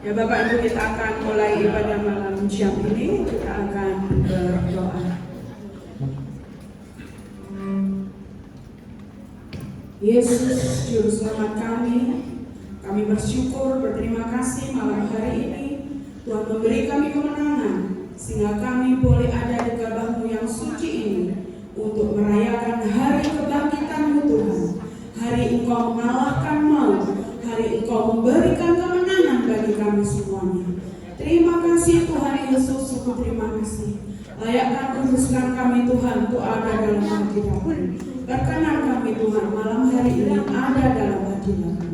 Ya Bapak Ibu, kita akan mulai ibadah malam siang ini. Kita akan berdoa. Yesus, Juru Selamat kami bersyukur, berterima kasih malam hari ini Tuhan memberi kami kemenangan sehingga kami boleh ada di gabah-Mu yang suci ini untuk merayakan hari kebangkitan-Mu Tuhan. Hari Engkau mengalahkan maut, hari Engkau memberikan kemenangan bagi kami semuanya. Terima kasih Tuhan Yesus, sungguh terima kasih. Layakkan kuduskan kami Tuhan untuk ada dalam hadirat-Mu. Berkenan kami Tuhan malam hari ini ada dalam hadirat-Mu.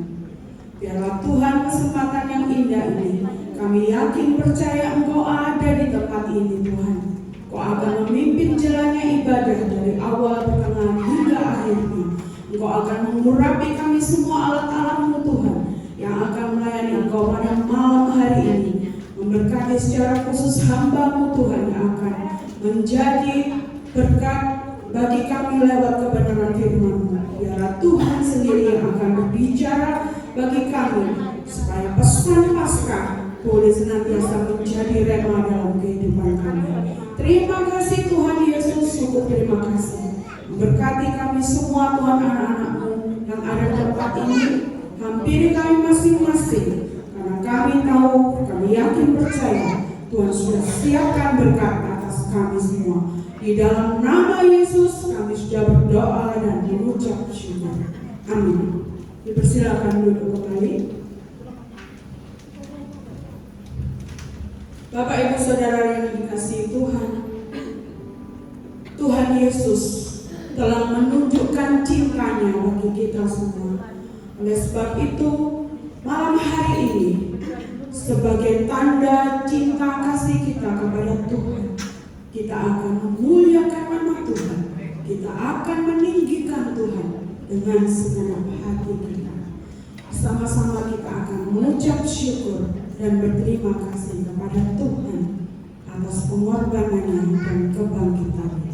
Biarlah Tuhan kesempatan yang indah ini, kami yakin percaya Engkau ada di tempat ini Tuhan. Engkau akan memimpin jalannya ibadah dari awal, pertengahan hingga akhirnya. Engkau akan mengurapi kami semua alat-alat-Mu Tuhan yang akan melayani Engkau pada malam hari ini. Memberkati secara khusus hamba-Mu Tuhan yang akan menjadi berkat bagi kami lewat kebenaran firman-Mu. Biarlah Tuhan sendiri yang akan berbicara bagi kami supaya pesan Paskah boleh senantiasa menjadi rema dalam kehidupan kami. Terima kasih Tuhan Yesus, sungguh terima kasih. Memberkati kami semua Tuhan, anak-anak-Mu yang ada di tempat ini. Hampiri kami masing-masing, karena kami tahu, kami yakin percaya Tuhan sudah siapkan berkat atas kami semua. Di dalam nama Yesus kami sudah berdoa dan mengucap syukur. Amin. Dipersilakan duduk kembali. Bapak Ibu Saudara yang dikasihi Tuhan, Tuhan Yesus telah menunjukkan cintanya bagi kita semua. Oleh sebab itu, malam hari ini sebagai tanda cinta kasih kita kepada Tuhan, kita akan memuliakan nama Tuhan. Kita akan meninggikan Tuhan dengan segenap hati kita. Sama-sama kita akan mengucap syukur dan berterima kasih kepada Tuhan atas pengorbanannya dan kebangkitannya.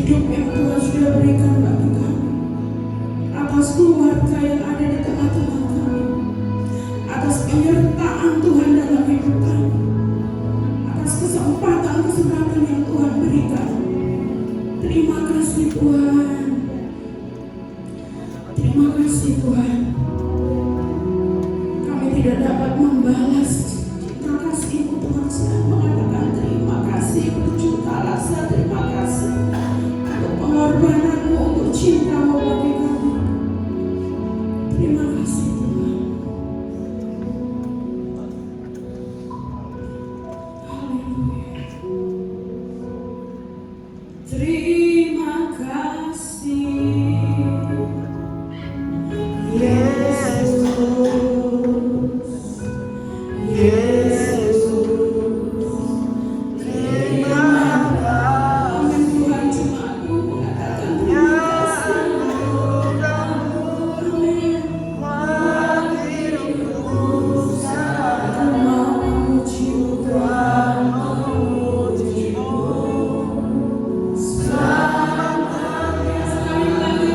hidup yang Tuhan sudah berikan bagi kami, atas keluarga yang ada di tengah-tengah kami, atas penyertaan Tuhan dalam hidup kami, atas kesempatan yang Tuhan berikan. Terima kasih Tuhan. Terima kasih Tuhan. Kami tidak dapat membalas cinta kasih-Mu Tuhan, sedang mengatakan terima kasih, berjuta rasa terima kasih untuk pengorbanan-Mu, untuk cinta-Mu bagi kami. Terima kasih Tuhan. Haleluya. Terima kasih Yesus, Yesus. Terima kasih Tuhan, cuma aku mengatakan terima kasih. Amin. Aku mau memuji Tuhan, sekali lagi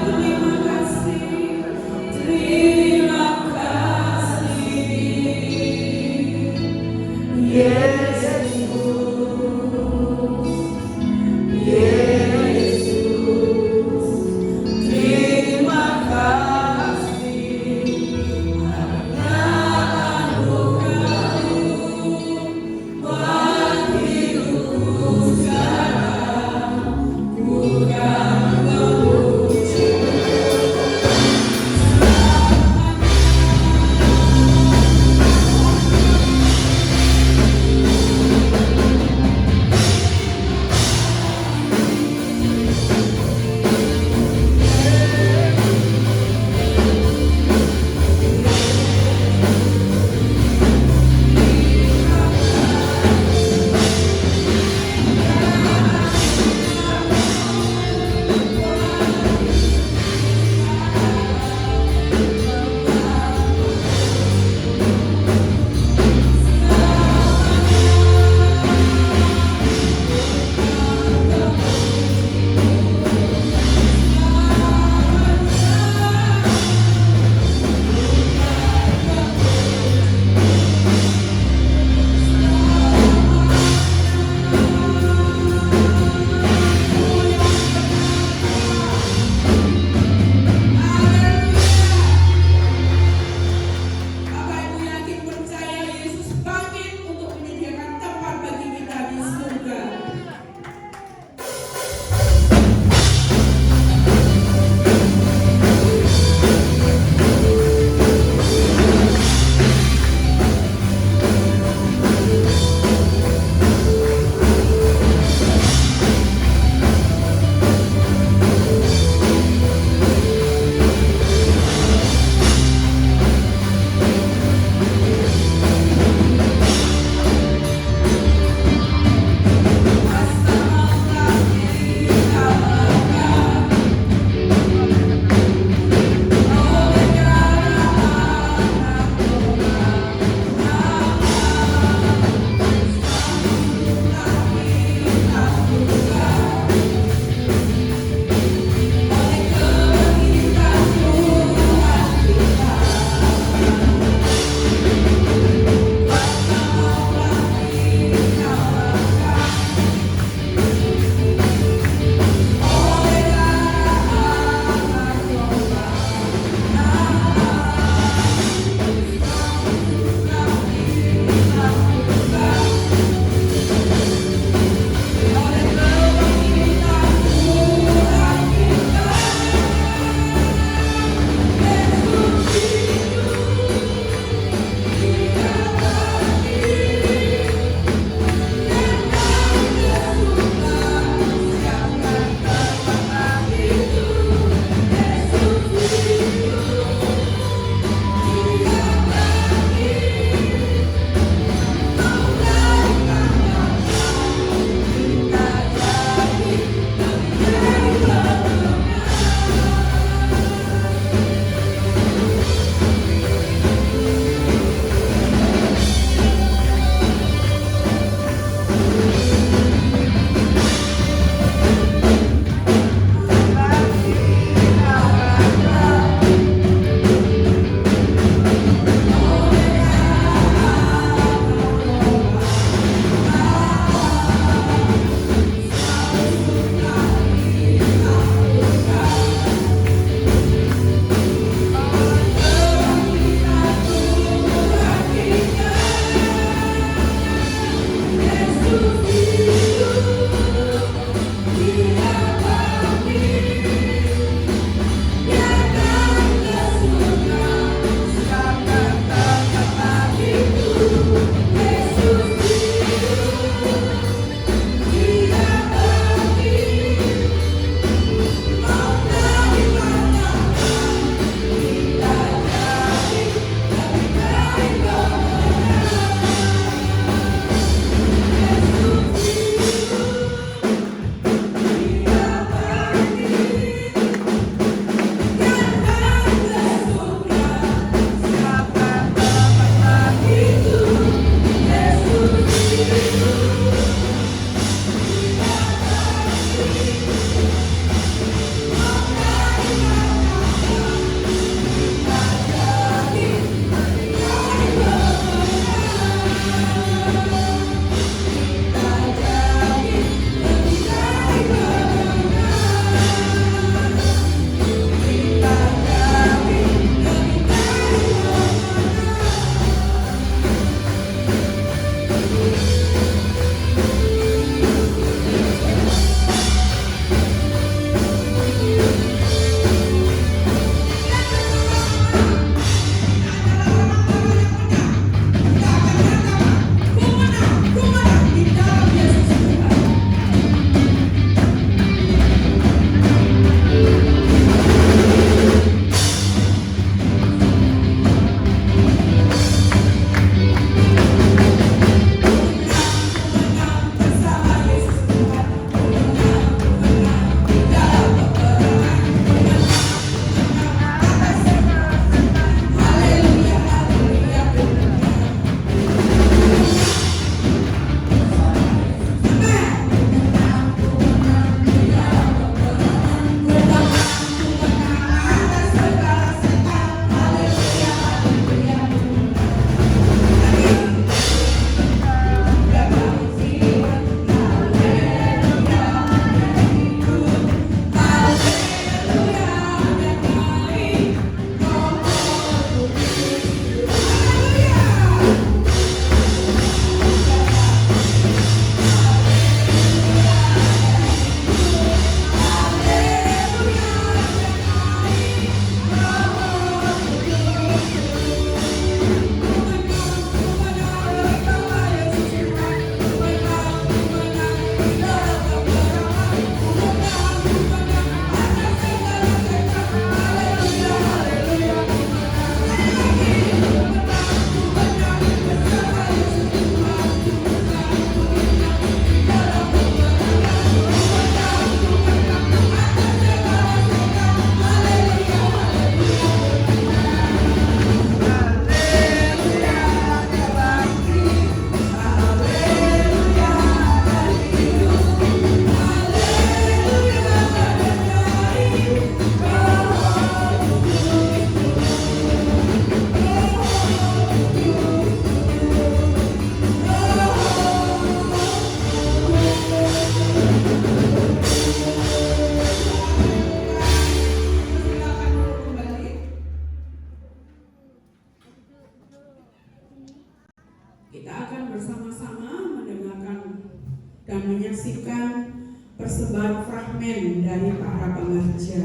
sakramen dari para pengerja.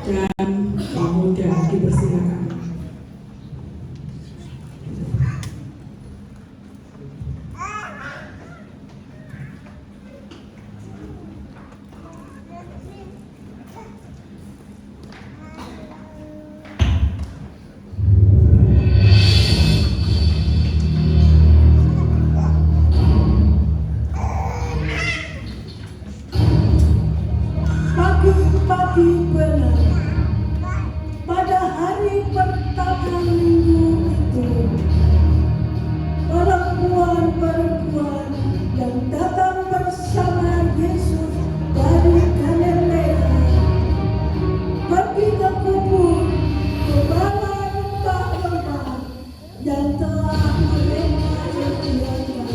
Dan pemuda dipersilakan. Pagi benar, pada hari pertama minggu itu, perempuan-perempuan yang datang bersama Yesus dari Galilea pergi ke kubur membawa rempah-rempah yang telah mereka sediakan.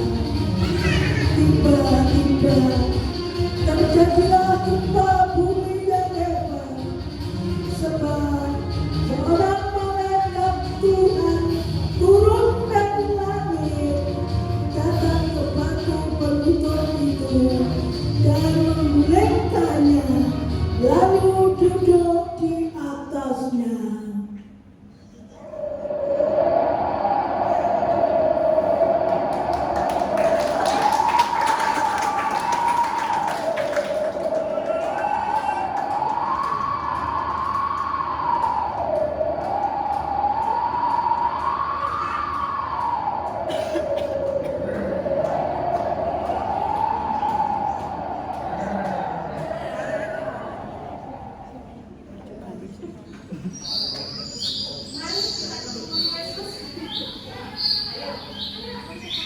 Tiba-tiba terjadilah gempa bumi yang hebat, sebab seorang malaikat Tuhan turun dari langit, datang ke batu penutup itu dan memulihkannya, lalu duduk di atasnya.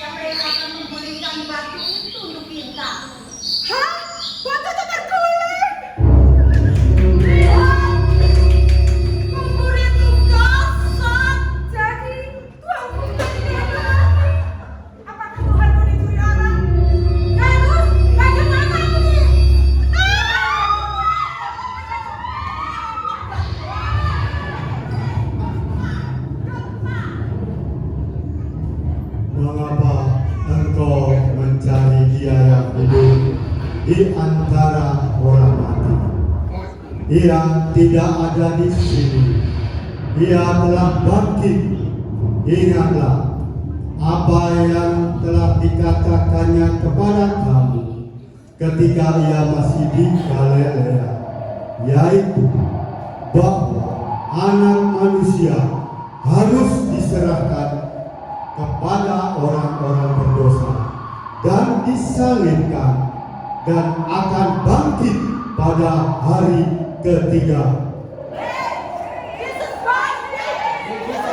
Mereka akan memberikan batu itu untuk kita. Hah? Batu itu terguling? Lihat, lumpur itu gosong. Jadi Tuhanku tidak lagi. Apakah Tuhanku dicuri orang? Terus bagaimana ini? Mengapa engkau mencari Dia yang hidup di antara orang mati? Ia tidak ada di sini. Ia telah bangkit. Ingatlah apa yang telah dikatakannya kepada kamu ketika ia masih di Galilea, yaitu bahwa Anak Manusia harus diserahkan kepada orang-orang berdosa dan disalibkan dan akan bangkit pada hari ketiga. Yesus bangkit! Yesus bangkit!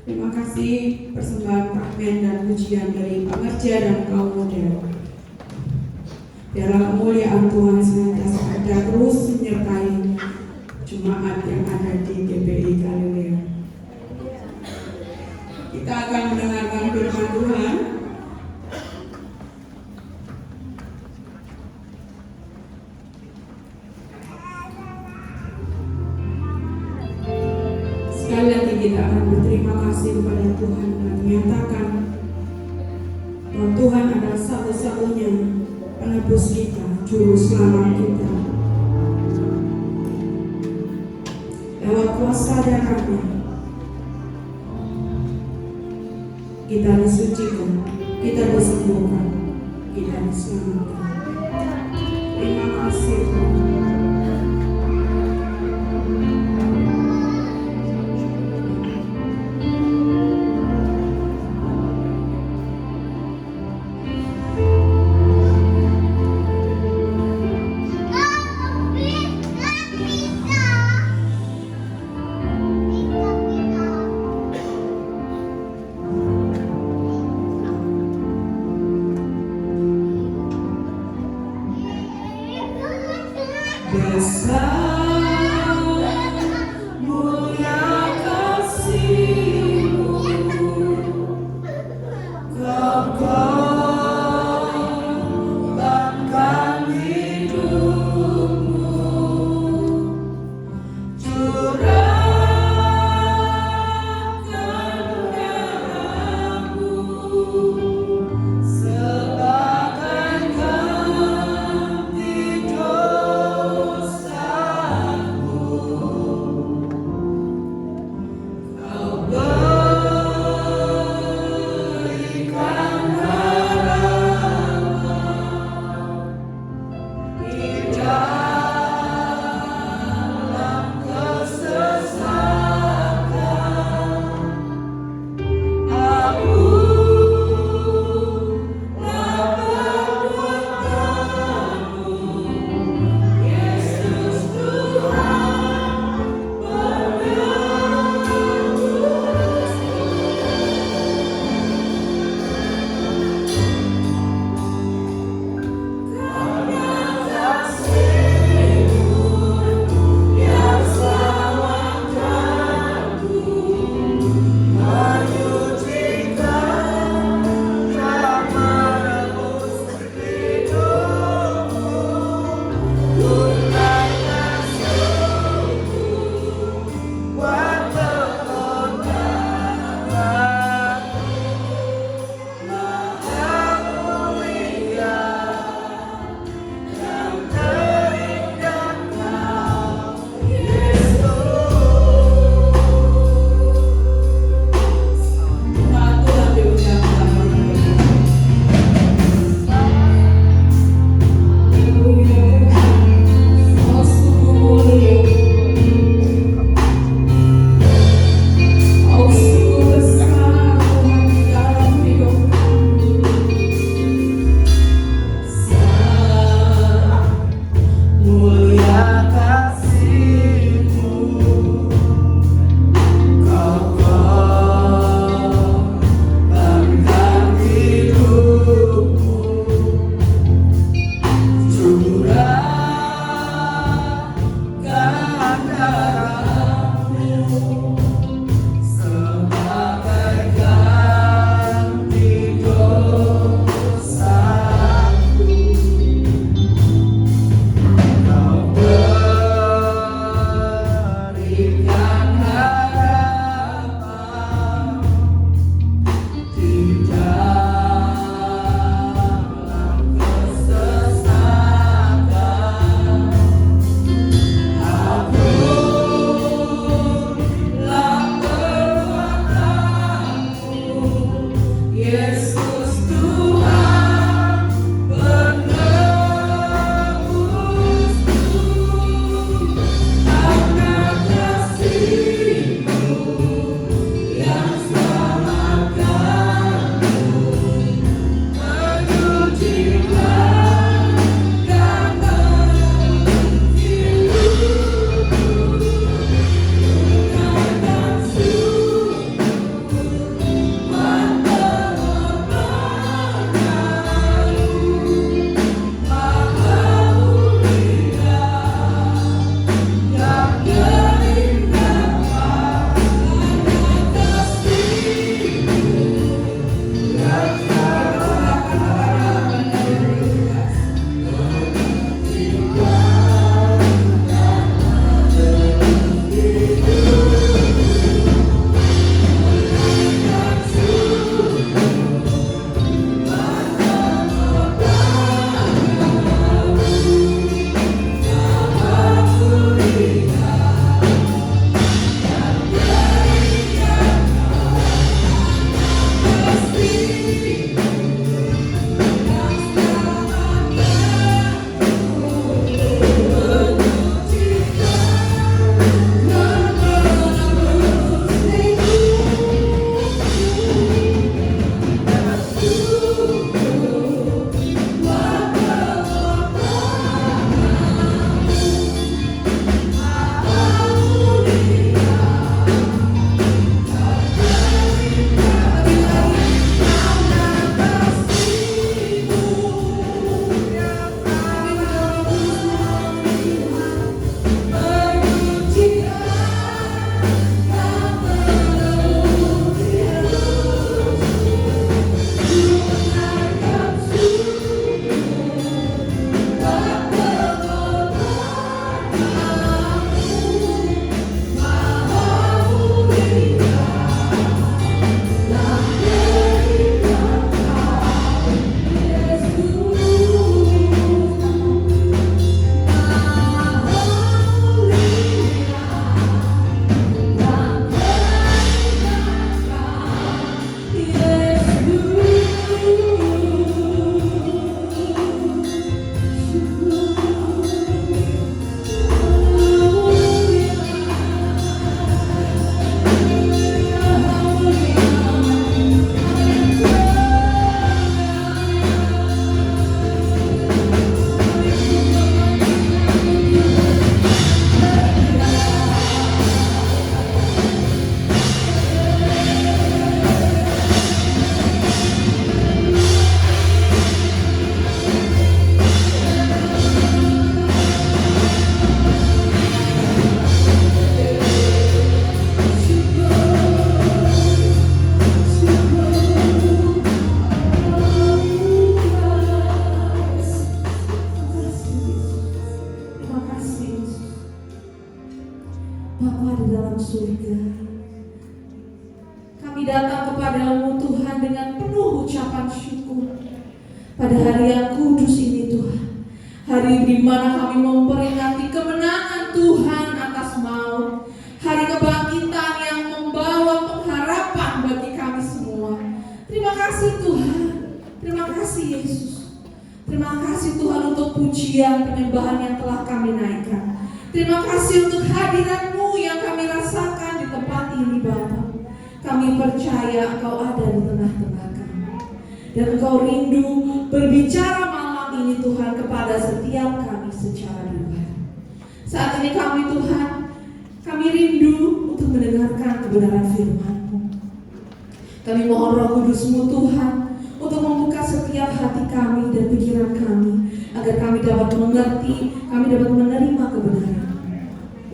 Terima kasih persembahan takmin dan pujian dari Pak Ngerja dan kaum muda. Biarlah kemuliaan Tuhan senantiasa ada terus menyertai jemaat yang ada di GPI Galilea. Kita akan mendengarkan firman Tuhan. Sekali lagi kita akan berterima kasih kepada Tuhan dan menyatakan bahwa Tuhan adalah satu-satunya penebus kita, juru selamat kita. Lewat kuasa darahnya kita disucikan, kita disembuhkan, kita diselamatkan. Terima kasih Tuhan. surga. Kami datang kepadamu Tuhan dengan penuh ucapan syukur pada hari yang kudus ini Tuhan. Hari di mana kami memperingati kemenangan Tuhan atas maut. Hari kebangkitan yang membawa pengharapan bagi kami semua. Terima kasih Tuhan. Terima kasih Yesus. Terima kasih Tuhan untuk pujian penyembahan yang telah kami naikkan. Terima kasih untuk hadirat-Mu yang kami rasakan di tempat ini Bapa. Kami percaya Engkau ada di tengah-tengah kami. Dan Engkau rindu berbicara malam ini Tuhan kepada setiap kami secara pribadi. Saat ini kami Tuhan, kami rindu untuk mendengarkan kebenaran firman-Mu. Kami mohon Roh Kudus-Mu Tuhan untuk membuka setiap hati kami dan pikiran kami, agar kami dapat mengerti, kami dapat menerima kebenaran.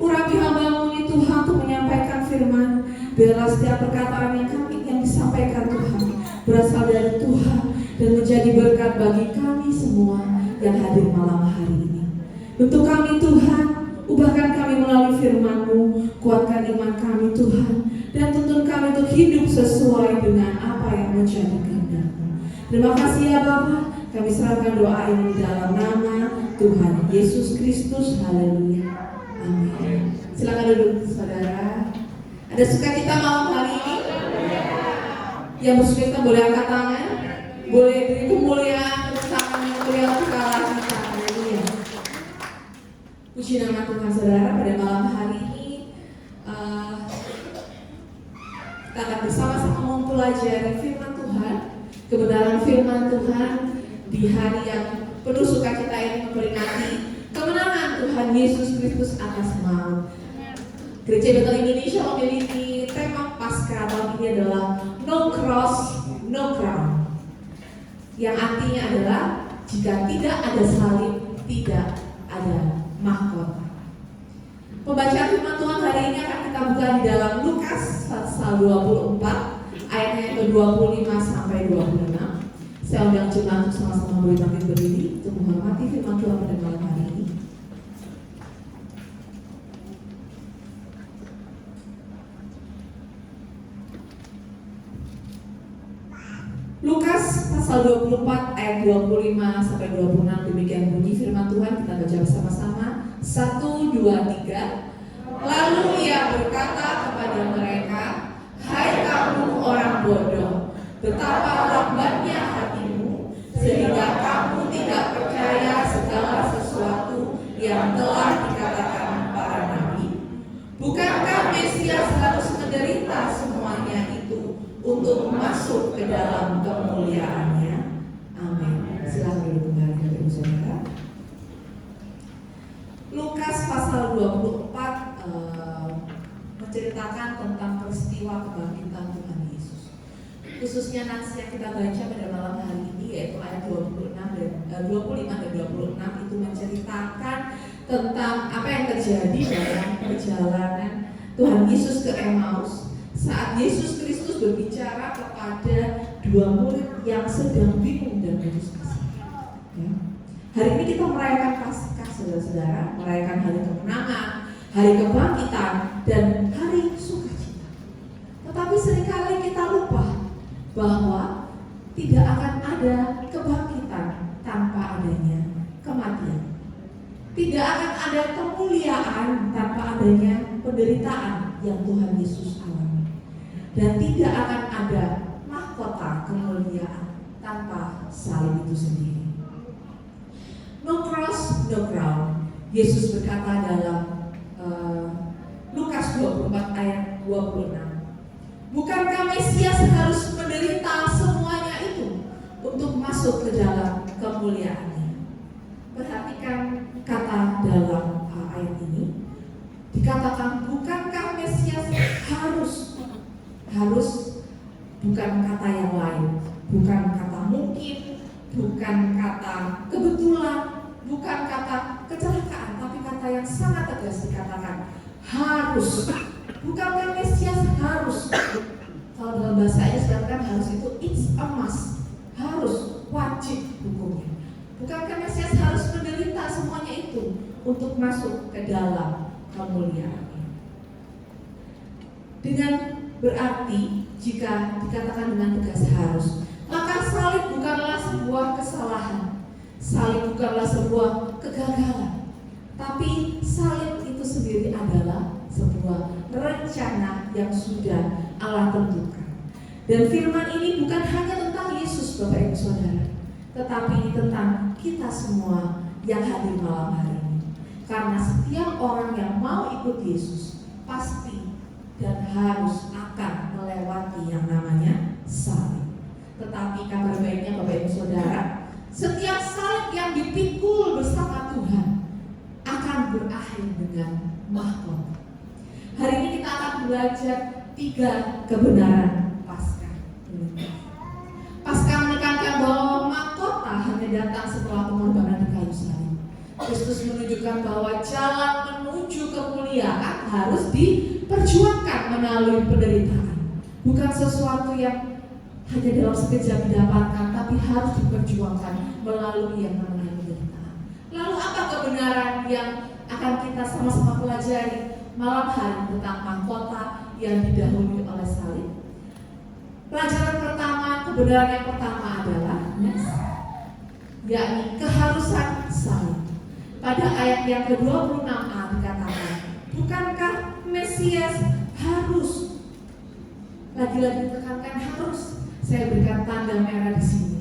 Urapi hamba-Mu ini Tuhan untuk menyampaikan firman. Biarlah setiap perkataan yang disampaikan Tuhan berasal dari Tuhan dan menjadi berkat bagi kami semua yang hadir malam hari ini. Untuk kami Tuhan, ubahkan kami melalui firman-Mu, kuatkan iman kami Tuhan, dan tuntun kami untuk hidup sesuai dengan apa yang menjadi kehendak-Mu. Terima kasih ya Bapa, kami serahkan doa ini di dalam nama Tuhan Yesus Kristus. Haleluya. Amin. Silakan duduk saudara. Ada sukacita malam hari ini? Yang bersukacita boleh angkat tangan, boleh beri kemuliaan untuk tangan yang mulia untuk Allah kita. Haleluya. Puji nama Tuhan saudara. Pada malam hari ini kita akan bersama-sama mempelajari firman Tuhan, kebenaran firman Tuhan di hari yang penuh sukacita ini, memperingati kemenangan Tuhan Yesus Kristus atas maut. Gereja Betel Indonesia memiliki tema Paskah tahun ini adalah No Cross, No Crown, yang artinya adalah jika tidak ada salib, tidak ada mahkota. Pembacaan firman Tuhan hari ini akan kita buka di dalam Lukas pasal 24 ayatnya yang ke-25 sampai 26. Saya undang jemaat untuk sama-sama boleh bangkit berdiri untuk menghormati firman Tuhan pada malam hari ini. Lukas pasal 24 ayat 25 sampai 26, demikian bunyi firman Tuhan. Kita baca bersama-sama. 1, 2, 3. Lalu ia berkata kepada mereka, "Hai kamu orang bodoh, betapa lambatnya hatimu, sehingga kamu tidak percaya segala sesuatu yang telah dikatakan para nabi. Bukankah Mesias harus menderita semuanya itu untuk masuk ke dalam kemuliaannya?" Amin. Silakan duduk kembali Bapak Ibu Saudara. Lukas pasal 24 menceritakan tentang peristiwa kebangkitan Tuhan Yesus. Khususnya nasi yang kita baca pada malam hari ini yaitu ayat 25 dan 26 itu menceritakan tentang apa yang terjadi dalam perjalanan Tuhan Yesus ke Emmaus saat Yesus Kristus berbicara kepada dua murid yang sedang bingung dan putus asa. Ya. Hari ini kita merayakan Paskah, saudara-saudara, merayakan hari kemenangan, hari kebangkitan, dan hari sukacita. Tetapi seringkali kita lupa bahwa tidak akan ada kebangkitan tanpa adanya kematian. Tidak akan ada kemuliaan tanpa adanya penderitaan yang Tuhan Yesus alami. Dan tidak akan ada mahkota kemuliaan tanpa salib itu sendiri. No cross, no crown. Yesus berkata dalam Lukas 24 ayat 26. Bukankah Mesias harus menderita semuanya itu untuk masuk ke dalam kemuliaannya? Perhatikan kata dalam ayat ini. Dikatakan bukankah Mesias harus bukan kata yang lain, bukan kata mungkin, bukan kata kebetulan, bukan kata kecelakaan, tapi kata yang sangat tegas dikatakan harus. Bukankah Mesias harus? Kalau dalam bahasa Inggris dikatakan harus itu it's a must, harus, wajib hukumnya. Bukankah Mesias harus menderita semuanya itu untuk masuk ke dalam kemuliaan? Dengan berarti jika dikatakan dengan tegas harus, maka salib bukanlah sebuah kesalahan, salib bukanlah sebuah kegagalan, tapi salib itu sendiri adalah sebuah rencana yang sudah Allah tentukan. Dan firman ini bukan hanya tentang Yesus, Bapak Ibu Saudara, tetapi ini tentang kita semua yang hadir malam hari ini. Karena setiap orang yang mau ikut Yesus pasti dan harus akan melewati yang namanya salib. Tetapi kabar baiknya Bapak Ibu Saudara, setiap salib yang dipikul bersama Tuhan akan berakhir dengan mahkota. Hari ini kita akan belajar 3 kebenaran Paskah. Paskah menekankan bahwa mahkota hanya datang setelah pengorbanan di kayu salib. Kristus menunjukkan bahwa jalan menuju kemuliaan harus diperjuangkan melalui penderitaan. Bukan sesuatu yang hanya dalam sekejap didapatkan, tapi harus diperjuangkan melalui yang namanya penderitaan. Lalu apa kebenaran yang akan kita sama-sama pelajari malam hari tentang mahkota yang didahului oleh salib? Pelajaran pertama, kebenaran yang pertama adalah yakni keharusan salib. Pada ayat yang ke-26a dikatakan, bukankah Mesias harus? Lagi-lagi ditekankan harus. Saya berikan tanda merah di sini.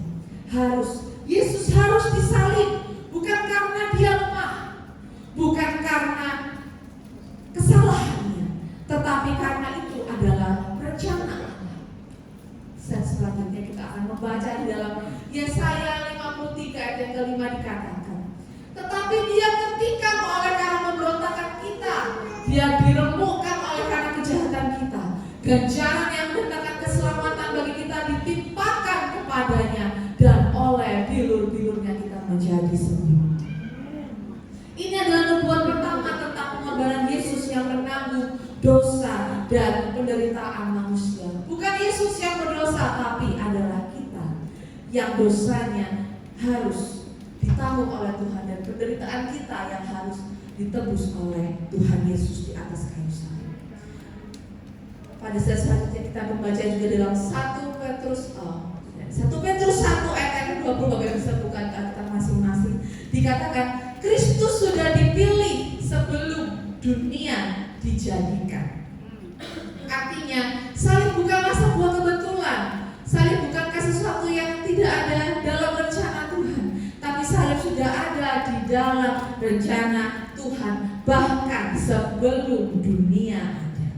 Harus. Yesus harus disalib, bukan karena dia lemah, bukan karena kesalahannya, tetapi karena itu adalah rencana Allah. Dan selanjutnya kita akan membaca di dalam Yesaya 53 ayat yang ke-5 dikatakan, tetapi dia ketikam oleh karena pemberontakan kita, dia diremukkan oleh karena kejahatan kita, ganjaran yang mendatangkan keselamatan bagi kita ditimpakan kepadanya, dan oleh bilur-bilurnya kita menjadi sembuh. Ini adalah nubuat pertama tentang pengorbanan Yesus yang menanggung dosa dan penderitaan manusia. Bukan Yesus yang berdosa, tapi adalah kita yang dosanya harus ditanggung oleh Tuhan, dan penderitaan kita yang harus ditebus oleh Tuhan Yesus di atas kayu salib. Pada saat selanjutnya kita membaca juga dalam 1 Petrus 1 ayat yang ke-20, Bapak Ibu bisa buka Alkitab masing-masing. Dikatakan Kristus sudah dipilih sebelum dunia dijadikan. Artinya salib bukanlah sebuah kebetulan, salib bukankah sesuatu yang tidak ada dalam rencana Tuhan, tapi salib sudah ada di dalam rencana Tuhan bahkan sebelum dunia ada.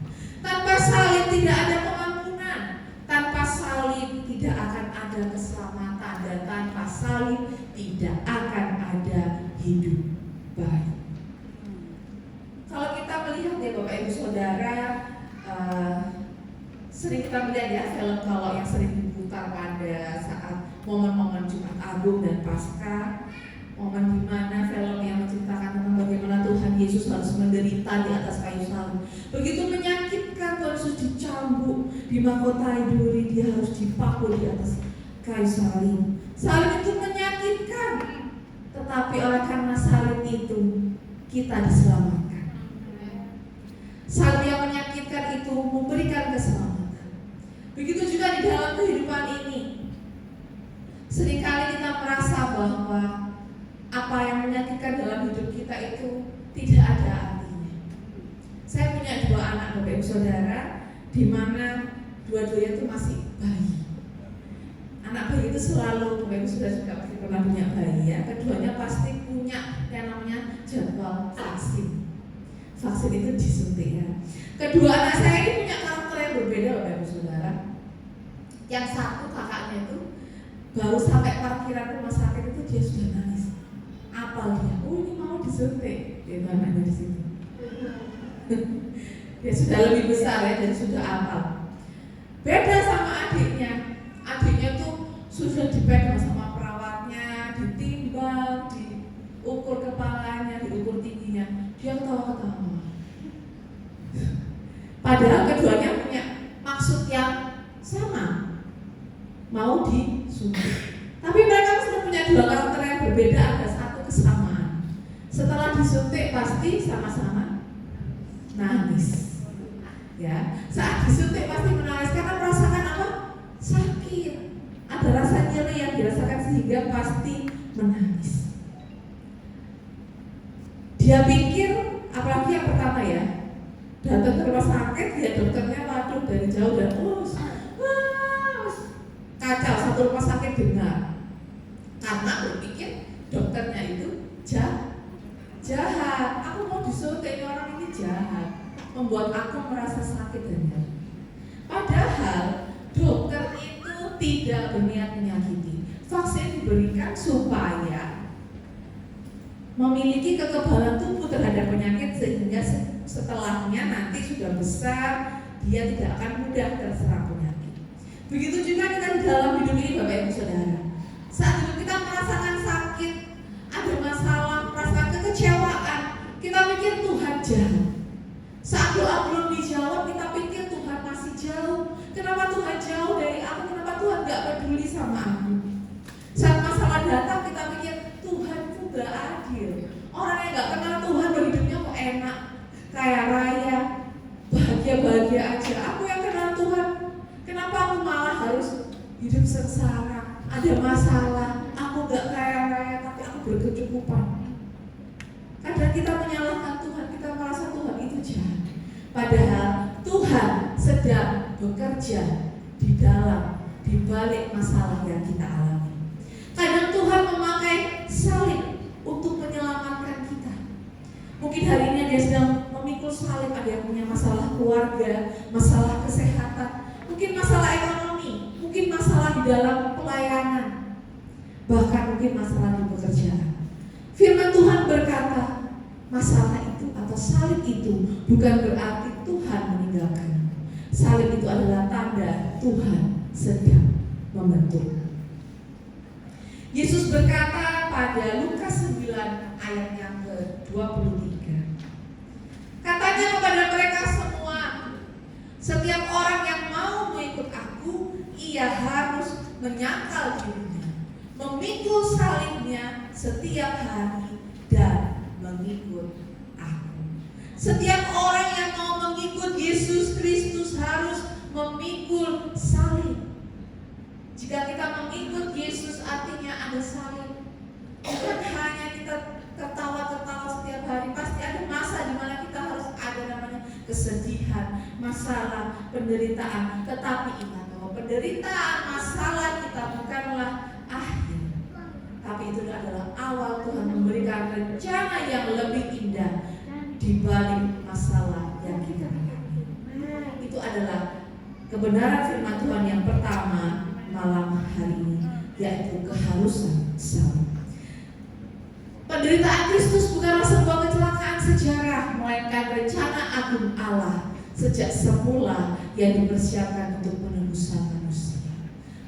Tanpa salib tidak ada pengampunan, tanpa salib tidak akan ada keselamatan, dan tanpa salib tidak akan ada hidup baik. Kalau kita melihat ya Bapak Ibu Saudara, sering kita melihat ya film kalau yang sering diputar pada saat momen-momen Jumat Agung dan Paskah, momen di mana film yang menceritakan tentang bagaimana Tuhan Yesus harus menderita di atas kayu salib. Begitu menyakitkan, Tuhan Yesus dicambuk, dimahkotai duri, dia harus dipakul di atas kayu salib. Salib itu menyakitkan, tetapi oleh karena salib itu kita diselamatkan. Salib yang menyakitkan itu memberikan keselamatan. Begitu juga di dalam kehidupan ini. Seringkali kita merasa bahwa apa yang menyakitkan dalam hidup kita itu tidak ada artinya. Saya punya 2 anak Bapak Ibu Saudara, di mana dua-duanya itu masih bayi. Anak bayi itu selalu, Bapak Ibu Saudara juga pasti pernah punya bayi ya. Keduanya pasti punya yang namanya jadwal vaksin. Vaksin itu disuntik ya. Kedua anak saya ini punya karakter yang berbeda Bapak Ibu Saudara. Yang satu kakaknya itu baru sampai parkiran rumah sakit itu dia sudah nangis. Apal dia, oh ini mau disuntik, dia anaknya di situ. Dia sudah lebih besar ya, dan sudah apal. Beda sama adiknya. Adiknya tuh sudah dipegang sama perawatnya, ditimbang, diukur kepalanya, diukur tingginya. Dia ketawa-ketawa. Padahal keduanya punya maksud yang sama, mau disuntik. Tapi mereka sudah punya 2 karakter yang berbeda, ada satu kesamaan. Setelah disuntik pasti sama-sama nangis. Ya, saat disuntik pasti menangis karena merasakan apa? Sakit. Ada rasa nyeri yang dirasakan sehingga pasti menangis. Dia pikir, apalagi yang pertama ya, datang ke rumah sakit, dia dokternya waduh dari jauh dan kacau, satu rumah sakit dengar. Karena berpikir dokternya itu jahat. Aku mau disuntik, orang ini jahat, membuat aku merasa sakit dan nyeri. Padahal dokter itu tidak berniat menyakiti. Vaksin diberikan supaya memiliki kekebalan tubuh terhadap penyakit sehingga setelahnya nanti sudah besar dia tidak akan mudah terserang penyakit. Begitu juga kita di dalam hidup ini Bapak Ibu Saudara. Saat hidup kita merasakan sakit, ada masalah, merasakan kekecewaan, kita pikir Tuhan jahat. Saat doa belum dijawab, kita pikir Tuhan masih jauh. Kenapa Tuhan jauh dari aku? Kenapa Tuhan gak peduli sama aku? Saat masalah datang, kita pikir Tuhan itu gak adil. Orang yang gak kenal Tuhan hidupnya kok enak, kaya raya, bahagia-bahagia aja. Aku yang kenal Tuhan, kenapa aku malah harus hidup sengsara? Ada masalah, aku gak kaya raya tapi aku berkecukupan. Kadang kita menyalahkan Tuhan, kita merasa Tuhan itu jahat. Padahal Tuhan sedang bekerja di balik masalah yang kita alami. Kadang Tuhan memakai salib untuk menyelamatkan kita. Mungkin hari ini dia sedang memikul salib, ada yang punya masalah keluarga, masalah kesehatan, mungkin masalah ekonomi, mungkin masalah di dalam pelayanan, bahkan mungkin masalah di pekerjaan. Firman Tuhan berkata, masalah itu atau salib itu bukan berarti Tuhan meninggalkan. Salib itu adalah tanda Tuhan sedang membentuk. Yesus berkata pada Lukas 9 ayat yang ke-23. Katanya kepada mereka semua, setiap orang yang mau mengikut aku, ia harus menyangkal dirinya, memikul salibnya setiap hari dan mengikut aku. Setiap orang yang mau mengikut Yesus Kristus harus memikul salib. Jika kita mengikut Yesus artinya ada salib. Bukan hanya kita tertawa-tertawa setiap hari. Pasti ada masa di mana kita harus ada namanya kesedihan, masalah, penderitaan. Tetapi ingat bahwa penderitaan, masalah kita bukanlah akhir. Tapi itu adalah awal Tuhan memberikan rencana yang lebih indah di balik masalah yang kita alami. Itu adalah kebenaran firman Tuhan yang pertama malam hari ini, yaitu keharusan salib. Penderitaan Kristus bukanlah sebuah kecelakaan sejarah, melainkan rencana agung Allah sejak semula yang dipersiapkan untuk penebusan manusia.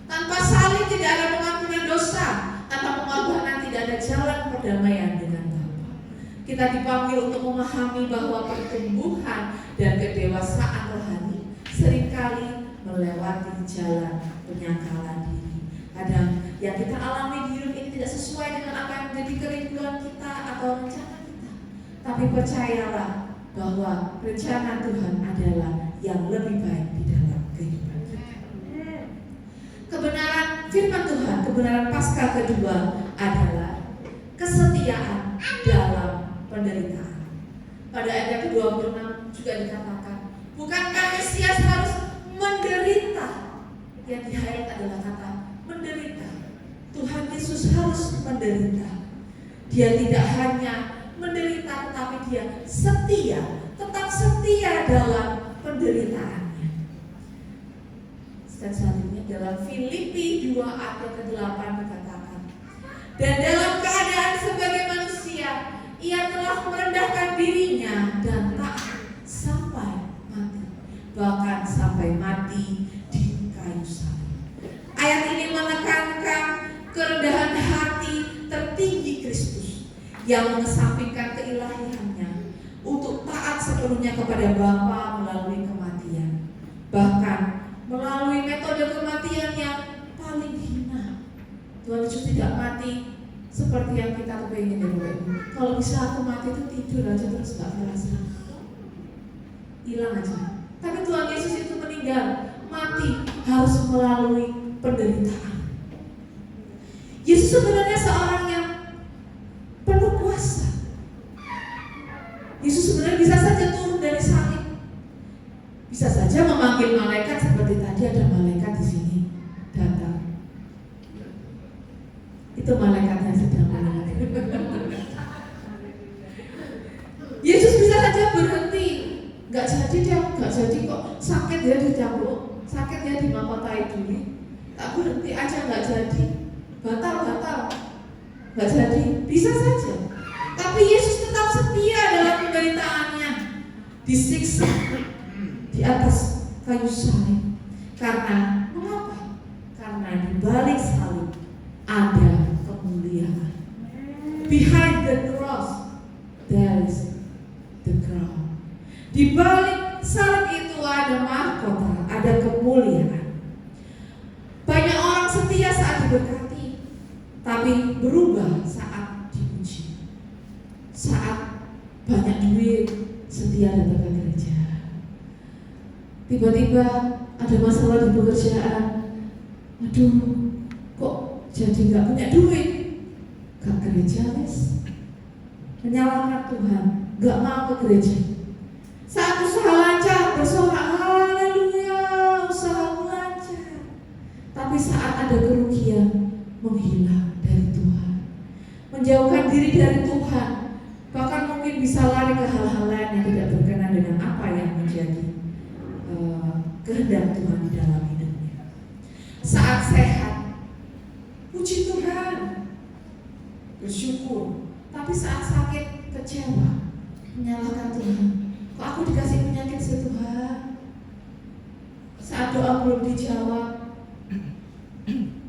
Tanpa salib tidak ada pengampunan dosa, tanpa pengorbanan tidak ada jalan perdamaian dengan Bapa. Kita dipanggil untuk memahami bahwa pertumbuhan dan kedewasaan rohani seringkali melewati jalan penyangkalan diri. Kadang yang kita alami di hidup ini tidak sesuai dengan apa yang menjadi kerinduan kita atau rencana kita. Tapi percayalah bahwa rencana Tuhan adalah yang lebih baik di dalam kehidupan kita. Kebenaran firman Tuhan, kebenaran Paskah kedua adalah kesetiaan dalam penderitaan. Pada ayat ke-26 juga dikatakan, bukankah Mesias harus menderita? Yang di-highlight adalah kata menderita. Tuhan Yesus harus menderita. Dia tidak hanya menderita, tetapi dia setia, tetap setia dalam penderitaannya. Dan selanjutnya dalam Filipi 2 ayat ke-8 dikatakan, dan dalam keadaan sebagai manusia, ia telah merendahkan dirinya dan taat sampai mati, bahkan sampai mati di kayu salib. Ayat ini menekankan kerendahan hati tertinggi Kristus yang mengesampingkan keilahiannya untuk taat sepenuhnya kepada Bapa melalui kematian, bahkan melalui metode kematian yang paling hina. Tuhan Yesus tidak mati seperti yang kita kepengen ya Bapak Ibu. Kalau bisa aku mati itu tidur aja terus gak kerasa, hilang aja. Tapi Tuhan Yesus itu meninggal, mati, harus melalui penderitaan. Yesus sebenarnya seorang yang penuh kuasa. Yesus sebenarnya bisa saja turun dari salib, bisa saja memanggil malaikat seperti tadi ada malaikat di sini datang. Itu malaikat yang sedang melihat. Yesus bisa saja berhenti, nggak jadi kok sakit dia dicambuk, sakit dia dimahkotai dulu, tak berhenti aja nggak jadi, batal, nggak jadi, bisa saja. Tapi Yesus tetap setia dalam penderitaannya, disiksa di atas kayu salib. Karena mengapa? Karena di balik salib ada kemuliaan. Behind the cross there is the crown. Di balik salib itu ada mahkota, ada kemuliaan. Banyak orang setia saat diberkati, tapi berubah saat dipuji. Saat banyak duit, setia datang ke gereja. Tiba-tiba ada masalah di pekerjaan. Aduh, kok jadi nggak punya duit? Gak gereja, wes. Menyalahkan Tuhan, nggak mau ke gereja. Saat usaha lancar, bersorak, haleluya, usaha lancar. Tapi saat ada kerugian, menghilang dari Tuhan, menjauhkan diri dari Tuhan, bahkan mungkin bisa lari ke hal-hal lain yang tidak berkenan dengan apa yang menjadi kehendak Tuhan di dalam hidupnya. Saat sehat, puji Tuhan, bersyukur. Tapi saat sakit, kecewa, menyalahkan Tuhan. Kok aku dikasih penyakit sih Tuhan? Saat doa belum dijawab,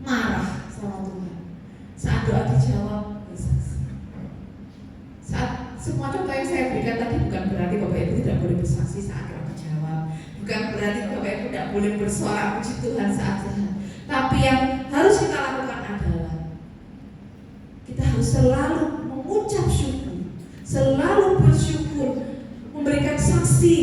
marah sama Tuhan. Saat doa dijawab, bersaksi. Saat semua contoh yang saya berikan tadi bukan berarti Bapak Ibu tidak boleh bersaksi saat doa dijawab. Bukan berarti Bapak Ibu tidak boleh bersorak puji Tuhan saat sehat. Tapi yang harus kita lakukan adalah kita harus selalu mengucap syukur, selalu bersyukur, memberikan saksi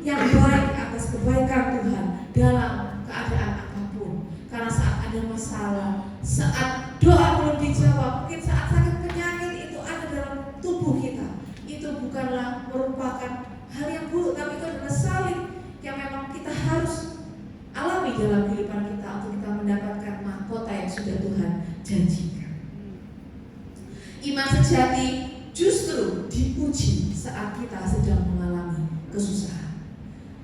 yang baik atas kebaikan Tuhan dalam keadaan apapun. Karena saat ada masalah, saat doa belum dijawab, mungkin saat sakit penyakit itu ada dalam tubuh kita, itu bukanlah merupakan hal yang buruk, tapi itu adalah salib yang memang kita harus alami dalam kehidupan kita untuk kita mendapatkan mahkota yang sudah Tuhan janjikan. Iman sejati justru dipuji saat kita sedang mengalami kesusahan.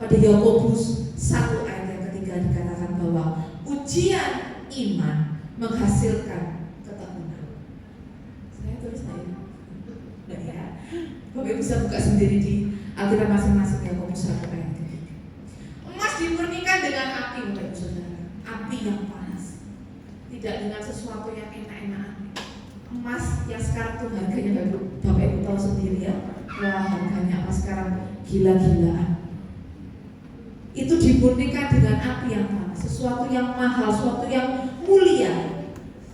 Pada Yakobus 1 ayat yang ketiga dikatakan bahwa ujian iman menghasilkan ketekunan. Saya tulis tadi. Nah ya, Bapak bisa buka sendiri di Alkitab masing-masing Yakobus 1 ayat ketiga. Emas dimurnikan dengan api, Bapak Saudara, api yang panas, tidak dengan sesuatu yang enak-enakan. Emas yang sekarang tuh harganya Bapak Ibu tahu sendiri ya, wah harganya emas sekarang gila-gilaan. Itu dimurnikan dengan api yang panas, sesuatu yang mahal, sesuatu yang mulia.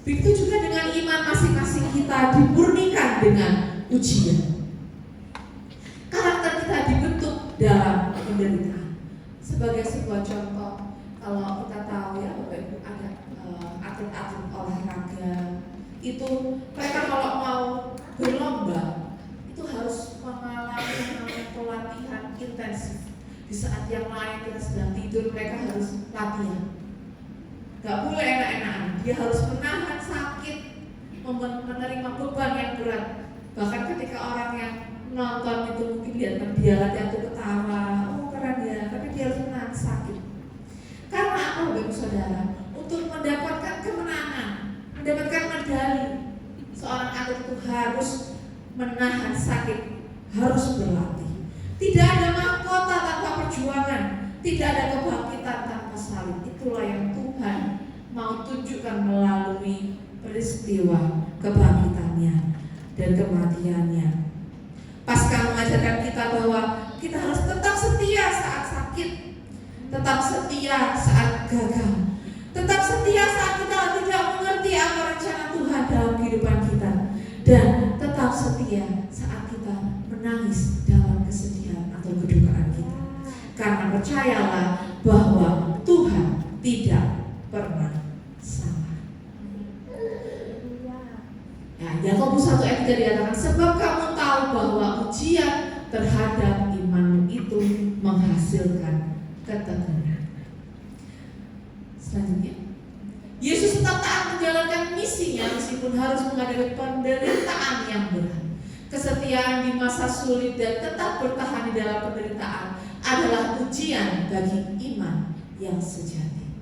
Begitu juga dengan iman masing-masing kita dimurnikan dengan ujian. Karakter kita dibentuk dalam penderitaan. Sebagai sebuah contoh, kalau kita tahu ya Bapak Ibu ada atlet-atlet olahraga, itu mereka kalau mau berlomba itu harus mengalami pelatihan intensif. Di saat yang lain kita sedang tidur, mereka harus latihan. Gak boleh enak-enakan, dia harus menahan sakit, menerima beban yang berat. Bahkan ketika orang yang nonton itu mungkin lihat dia latihan itu ketawa, oh keren ya, tapi dia harus menahan sakit. Karena apa Bapak Saudara? Untuk mendapatkan kemenangan, mendapatkan medali, seorang atlet itu harus menahan sakit, harus berlatih. Tidak ada mahkota tanpa perjuangan, tidak ada kebangkitan tanpa salib. Itulah yang Tuhan mau tunjukkan melalui peristiwa kebangkitannya dan kematiannya. Pasca mengajarkan kita bahwa kita harus tetap setia saat sakit, tetap setia saat gagal, tetap setia saat kita tidak mengerti apa rencana Tuhan dalam kehidupan kita, dan tetap setia saat kita menangis dalam kesedihan atau kedukaan kita. Karena percayalah bahwa Tuhan tidak pernah salah. Ya, Yakobus 1 ayat 3 dikatakan, sebab kamu tahu bahwa ujian terhadap imanmu itu menghasilkan ketekunan. Selanjutnya, Yesus tetap taat menjalankan misinya meskipun harus menghadapi penderitaan yang berat. Kesetiaan di masa sulit dan tetap bertahan di dalam penderitaan adalah ujian bagi iman yang sejati.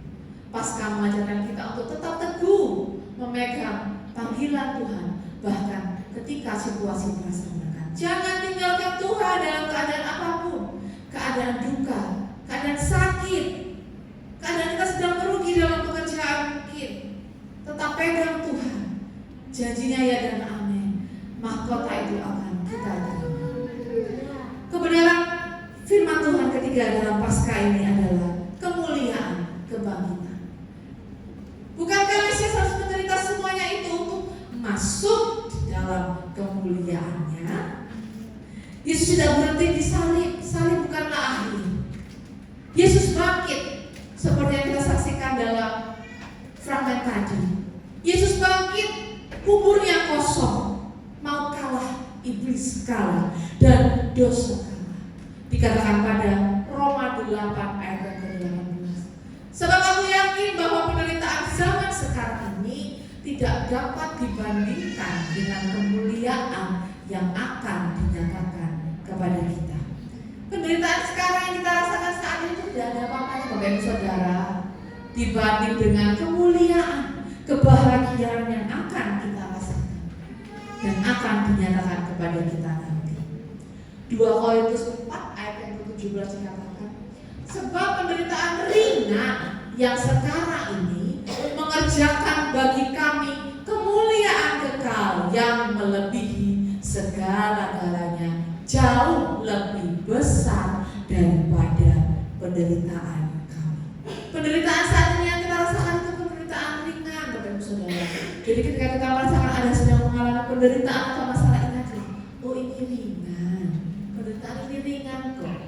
Pasca mengajarkan kita untuk tetap teguh memegang panggilan Tuhan bahkan ketika situasi terasa menekan. Jangan tinggalkan Tuhan dalam keadaan apapun, keadaan duka, keadaan sakit, keadaan kita sedang merugi dalam pekerjaan mungkin. Tetap pegang Tuhan. Janjinya ya dan amin. Mahkota itu akan kita terima. Kebenaran firman Tuhan ketiga dalam Paskah ini adalah kemuliaan kebangkitan. Bukankah Mesias harus menderita semuanya itu untuk masuk di dalam kemuliaannya? Yesus tidak berhenti di salib. Salib bukanlah akhir. Yesus bangkit seperti yang kita saksikan dalam fragmen tadi. Yesus bangkit, kuburnya kosong, mau kalah, iblis kalah, dan dosa kalah. Dikatakan pada Roma 8 ayat yang ke-18. Sebab aku yakin bahwa penderitaan zaman sekarang ini tidak dapat dibandingkan dengan kemuliaan yang akan dinyatakan kepada kita. Penderitaan sekarang yang kita rasakan saat ini tidak ada apa-apanya, Bapak Ibu Saudara, dibanding dengan kemuliaan, kebahagiaan yang akan kita rasakan dan akan dinyatakan kepada kita nanti. 2 Korintus 4 ayat yang ke-17 dikatakan, sebab penderitaan ringan yang sekarang ini mengerjakan bagi kami kemuliaan kekal yang melebihi segala-galanya, jauh lebih besar daripada penderitaan kami. Penderitaan saat ini yang kita rasakan itu penderitaan ringan, Bapak Ibu Saudara. Jadi ketika kita merasakan ada sedang mengalami penderitaan atau masalah, ingatlah, oh ini ringan, penderitaan ini ringan kok.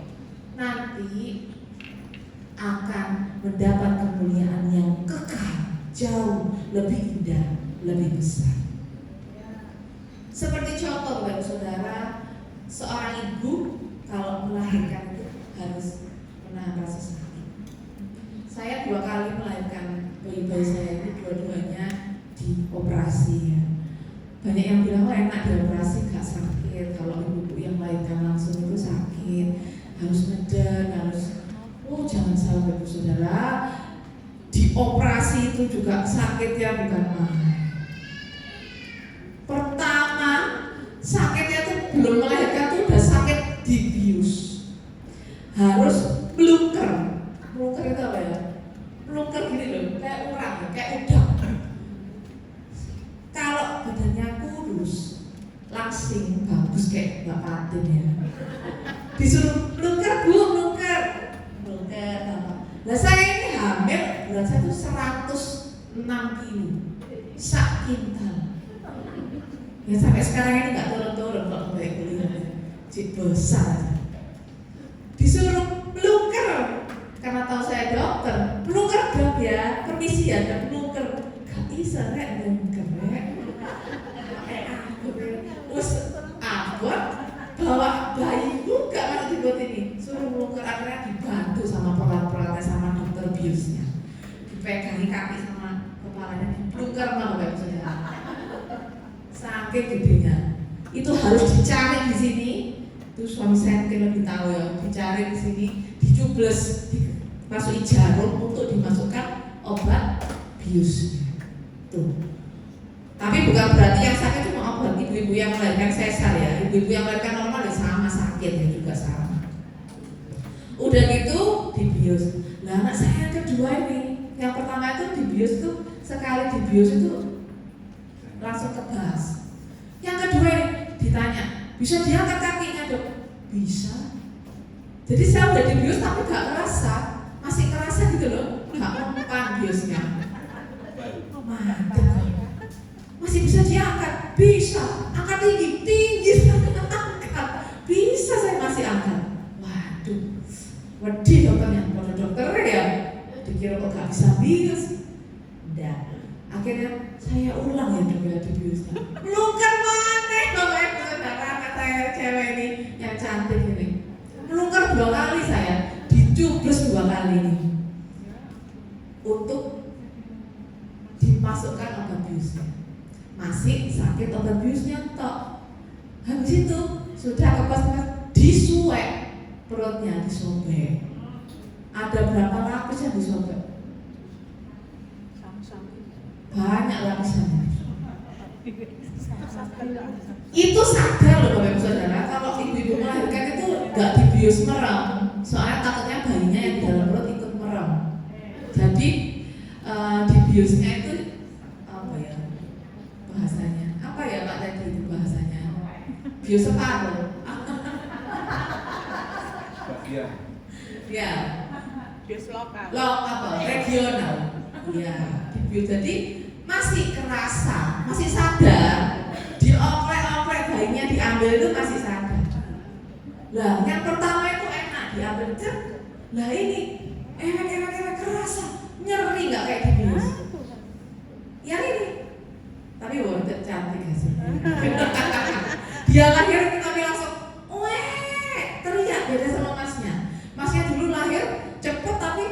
Nanti akan mendapat kemuliaan yang kekal, jauh lebih indah, lebih besar. Seperti contoh, Bapak Ibu Saudara, seorang ibu kalau melahirkan itu harus menahan rasa sakit. Saya 2 kali melahirkan bayi-bayi saya ini, dua-duanya dioperasi ya. Banyak yang bilang oh enak dioperasi gak sakit. Kalau ibu-ibu yang melahirkan langsung itu sakit, harus ngeden, harus jangan salah Bapak Saudara, dioperasi itu juga sakitnya bukan main. Pertama sakitnya tuh belum melahirkan tuh udah sakit dibius, harus melungker. Melungker itu apa ya? Melungker gini loh, kayak urang, kayak udang. Kalau badannya kurus, langsing, bagus kayak Mbak Patin ya. Disuruh melungker bu, melungker. Nah saya ini hamil, berat saya tuh 106 kilo, sak kintal. Ya sampai sekarang ini nggak turun-turun kalau kayak kuliah, cik besar. Disuruh melungker, karena tahu saya dokter, melungker dok ya, permisi ya, dan melungker. Gak bisa rek, melungker rek. Terus abot bawa bayi juga kan dibuat ini, suruh melungker, akhirnya dibantu sama perawat-perawatnya sama dokter biusnya, dipegangi kaki sama kepalanya, melungker sama Bapak Saudara. Sakit gedenya, itu harus dicari di sini. Itu suami saya mungkin lebih tahu ya, dicari di sini, dicubles, dimasuki jarum untuk dimasukkan obat biusnya. Tuh. Tapi bukan berarti yang sakit cuma obat. Ibu-ibu yang melahirkan sesar ya, ibu-ibu yang melahirkan normal ya sama sakitnya juga sama. Udah gitu dibius. Nah anak saya yang kedua ini, yang pertama itu dibius tuh sekali dibius itu langsung kebas. Yang kedua ini ditanya, bisa diangkat kakinya dok? Bisa. Jadi saya udah dibius tapi gak kerasa, masih kerasa gitu loh, gak mempan biusnya. Mantap. Masih bisa diangkat, bisa. Angkat tinggi, tinggi angkat. Bisa saya masih angkat. Waduh, wedih dokter pikir kok gak bisa bius. Enggak. Akhirnya saya ulang ya dong ya di biusnya. Melungker maneh Bapak Ibu Saudara, kata cewek ini yang cantik ini. Melungker 2 kali saya, dicubles 2 kali ini. Untuk dimasukkan obat biusnya. Masih sakit obat biusnya tok. Habis itu sudah kepas-kepas disuwek perutnya, disobek. Ada berapa lapis yang disobek? Banyak lapisannya. Itu sadar loh Bapak Ibu Saudara, kalau ibu-ibu melahirkan itu gak dibius merem. Soalnya takutnya bayinya yang di dalam perut ikut merem. Jadi dibiusnya itu apa ya bahasanya? Apa ya Pak tadi itu bahasanya? Bius separuh. Ya. Bius lokal. Apa? Regional. Ya, dibius. Jadi masih kerasa, masih sadar. Dioprek-oprek bayinya diambil itu masih sadar. Lah, yang pertama itu enak diambil cek. Lah ini enak kerasa, nyeri nggak kayak dibius. Yang ini, tapi wonder cantik hasilnya. Dia lahir kami langsung, weh, teriak beda sama masnya. Masnya dulu lahir cepet tapi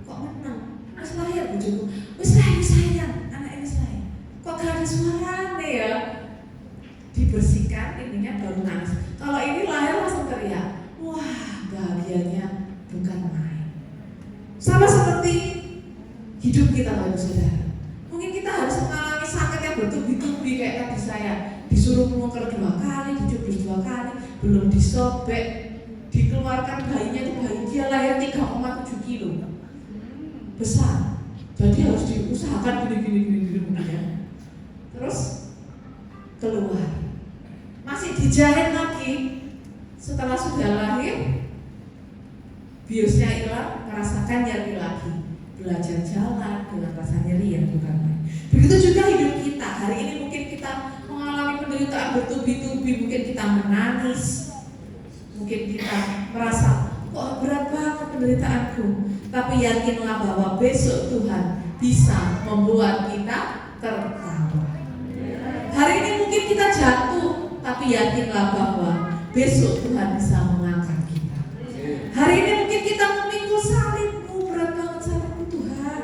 kok menang. Mas lahir bujuku, wes lahir sayang, anak ini sayang. Kok gak ada suaranya ya? Dibersihkan ininya baru nangis. Kalau ini lahir langsung teriak, wah bahagianya bukan main. Sama seperti hidup kita Bapak Saudara. Mungkin kita harus mengalami sakit yang bertubi-tubi kayak tadi saya disuruh melungker 2 kali, dicubles 2 kali, belum disobek, dikeluarkan bayinya itu bayi dia lahir 3,7 kilo besar. Jadi harus diusahakan gini ya. Terus keluar, masih dijahit lagi. Setelah sudah lahir, biusnya hilang, merasakan nyeri lagi. Belajar jalan dengan rasa nyeri yang bukan main. Begitu juga hidup kita. Hari ini mungkin kita mengalami penderitaan bertubi-tubi, mungkin kita menangis, mungkin kita merasa kok berat banget penderitaanku. Tapi yakinlah bahwa besok Tuhan bisa membuat kita tertawa. Hari ini mungkin kita jatuh, tapi yakinlah bahwa besok Tuhan bisa mengangkat kita. Hari ini mungkin kita memikul salibmu, berat banget salibmu Tuhan.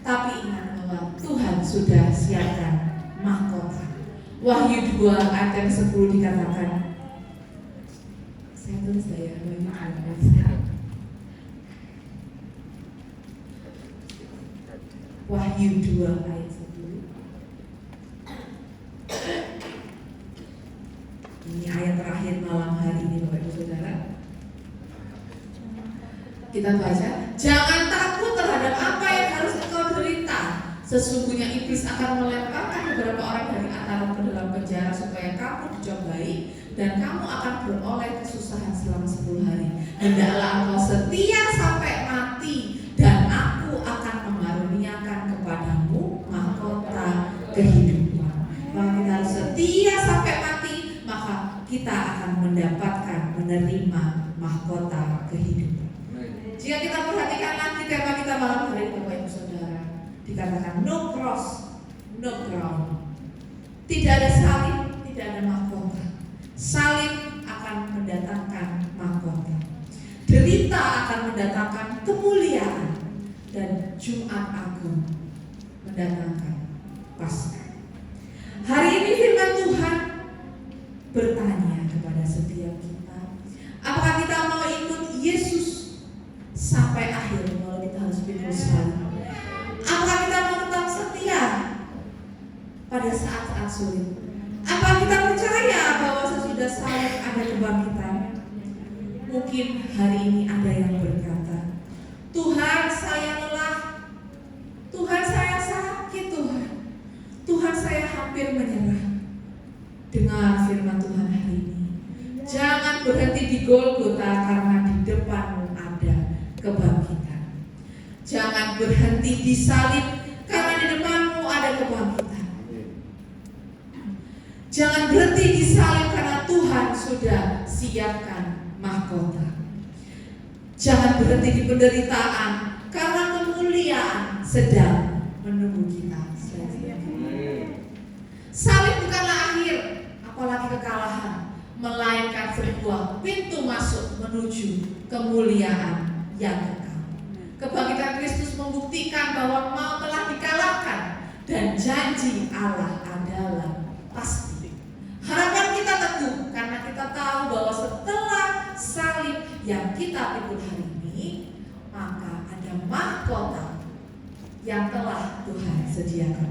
Tapi ingat bahwa Tuhan sudah siapkan mahkota. Wahyu 2 ayat 10 dikatakan, saya tulis ya, Wahyu 2 ayat 10. Ini ayat terakhir malam hari ini Bapak Ibu Saudara. Kita baca, jangan takut terhadap apa yang harus engkau derita. Sesungguhnya iblis akan melemparkan beberapa orang dari antara ke dalam penjara supaya kamu dicobai dan kamu akan beroleh kesusahan selama 10 hari. Hendaklah engkau setia sampai mati dan aku akan mengaruniakan kepadamu mahkota kehidupan. Kalau kita harus setia sampai mati, maka kita akan menerima mahkota kehidupan. Jika kita perhatikan lagi tema kita malam hari ini Bapak Ibu Saudara, dikatakan no cross, no crown. Tidak ada salib, tidak ada mahkota. Salib akan mendatangkan mahkota. Derita akan mendatangkan kemuliaan dan Jumat Agung mendatangkan Paskah. Hari ini firman Tuhan bertanya kepada setiap kita, apakah kita mau ikut Yesus sampai akhir kalau kita harus pikul salib? Apakah kita mau tetap setia pada saat-saat sulit? Apa kita percaya bahwa sesudah salib ada kebangkitan? Mungkin hari ini ada yang berkata, Tuhan saya lelah, Tuhan saya sakit Tuhan, Tuhan saya hampir menyerah. Dengar firman Tuhan hari ini, jangan berhenti di Golgota karena di depanmu ada kebangkitan. Jangan berhenti di salib karena di depanmu ada kebangkitan. Jangan berhenti di salib karena Tuhan sudah siapkan mahkota. Jangan berhenti di penderitaan karena kemuliaan sedang menunggu kita. Salib bukanlah akhir, apalagi kekalahan, melainkan sebuah pintu masuk menuju kemuliaan yang kekal. Kebangkitan Kristus membuktikan bahwa maut telah dikalahkan dan janji Allah adalah pasti. Harapan kita teguh karena kita tahu bahwa setelah salib yang kita pikul hari ini, maka ada mahkota yang telah Tuhan sediakan.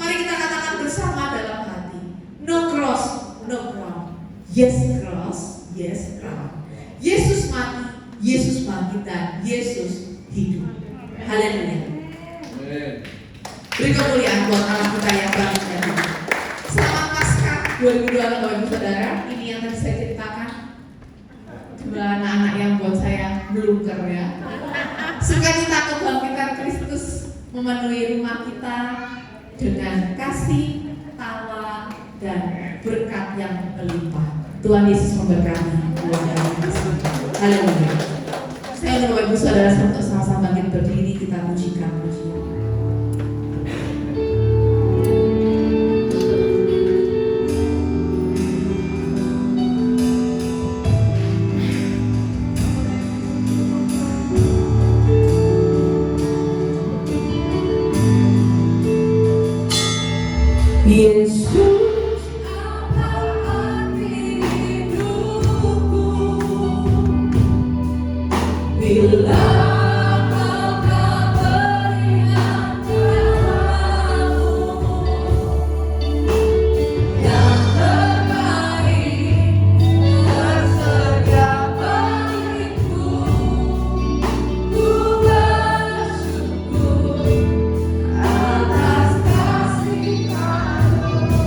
Mari kita katakan bersama dalam hati, no cross, no crown. Yes cross, yes crown. Yesus mati, Yesus bangkit, dan Yesus hidup. Haleluya. Beri kemuliaan buat Allah kita yang bangkit dan hidup. Selamat Paskah 2022 Bapak Ibu Saudara. Ini yang tadi saya ceritakan. Dua anak-anak yang buat saya bluker ya. Sukacita kebangkitan Kristus memenuhi rumah kita dengan kasih, tawa, dan berkat yang melimpah. Tuhan Yesus memberkati. Haleluya. Saya undang Bapak Ibu Saudara untuk sama-sama bangkit berdiri, kita pujikan pujian. Yesus, apa arti hidupku bila Kau tak berikan padamu yang terbaik tersedia bagiku. Ku bersyukur atas kasih Kau.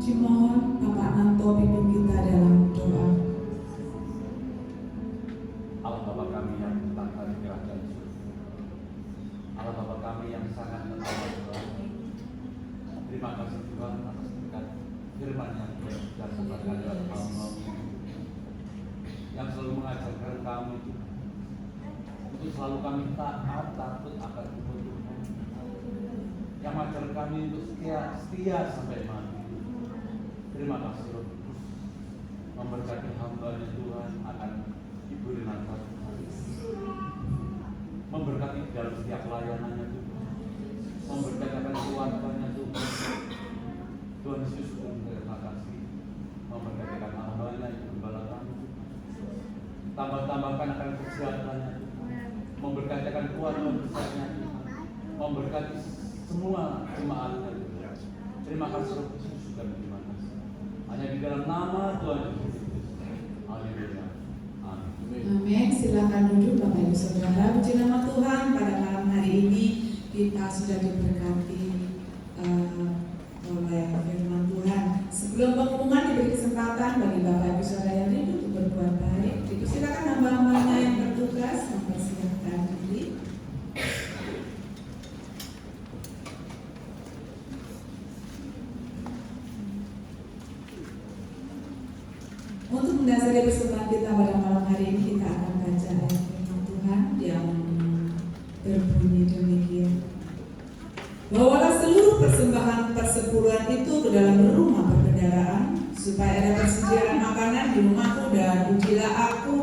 Dimohon Bapak Nanto pimpin kita dalam doa. Allah Bapa kami yang bertata di kerajaan surga, Allah Bapa kami yang sangat mengasihi Tuhan. Terima kasih Tuhan atas berkat firman yang dan sebagai Allah yang selalu mengajarkan kami untuk selalu kami taat takut akan Tuhan, yang mengajar kami untuk setia sampai mati. Terima kasih Roh Kudus memberkati hamba-Nya Tuhan akan Ibu Renata, memberkati dalam setiap pelayanannya Tuhan, memberkati akan keluarganya Tuhan. Tuhan Yesus terima kasih memberkati akan hamba-Nya Ibu Gembala kami, tambah-tambahkan akan kesehatannya Tuhan, memberkati akan keluarga besarnya Tuhan, memberkati semua jemaatnya Tuhan. Terima kasih Roh Kudus dan terima kasih hanya di dalam nama Tuhan Yesus Kristus. Haleluya. Amin. Amin. Silakan duduk Bapak Ibu Saudara. Puji nama Tuhan, pada malam hari ini kita sudah diberkati oleh firman Tuhan. Sebelum pengumuman diberi kesempatan bagi Bapak Ibu Saudara yang rindu untuk berbuat baik. Silakan hamba-hambanya yang bertugas mempersiapkan diri. Untuk mendasari persembahan kita pada malam hari ini, kita akan baca ayat firman Tuhan yang berbunyi demikian. Bawalah seluruh persembahan persepuluhan itu ke dalam rumah perbendaharaan, supaya ada persediaan makanan di rumahku, dan ujilah aku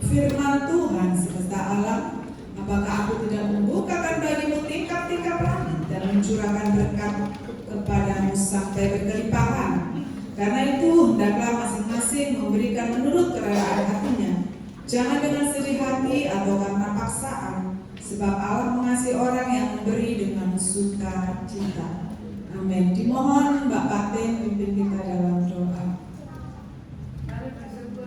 firman Tuhan semesta alam. Apakah aku tidak membukakan bagimu tingkap-tingkap langit dan mencurahkan berkat kepadamu sampai berkelimpahan? Karena itu, hendaklah masing-masing memberikan menurut kerelaan hatinya, jangan dengan sedih hati atau karena paksaan, sebab Allah mengasihi orang yang memberi dengan sukacita. Amin. Dimohon Mbak Patin pimpin kita dalam doa. Mari bersyukur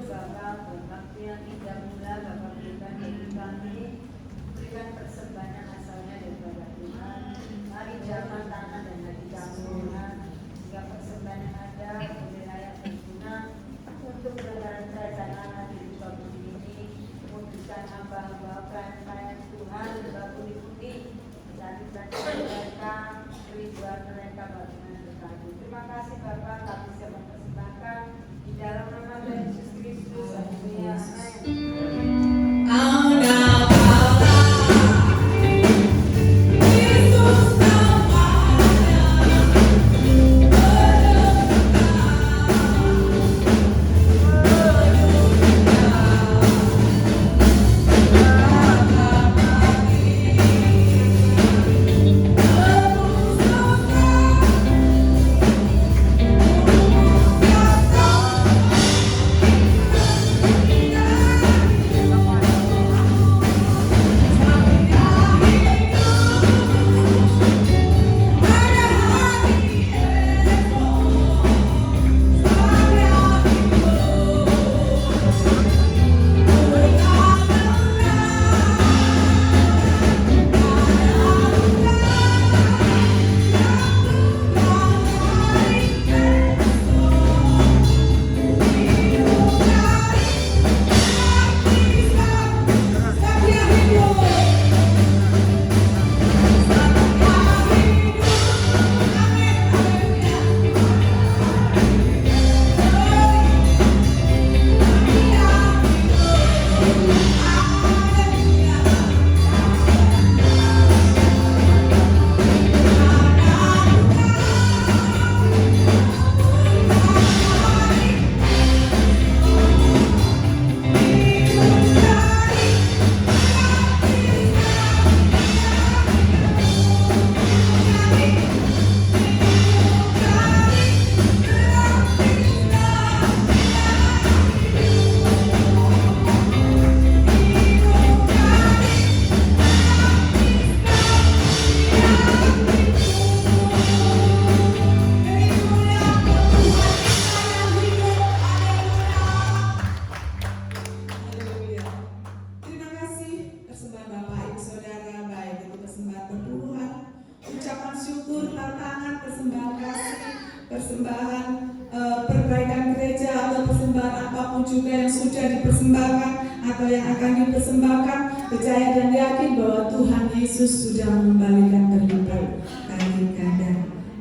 perbaikan gereja atau persembahan apapun juga yang sudah dipersembahkan atau yang akan dipersembahkan, percaya dan yakin bahwa Tuhan Yesus sudah mengembalikan berlipat kali ganda.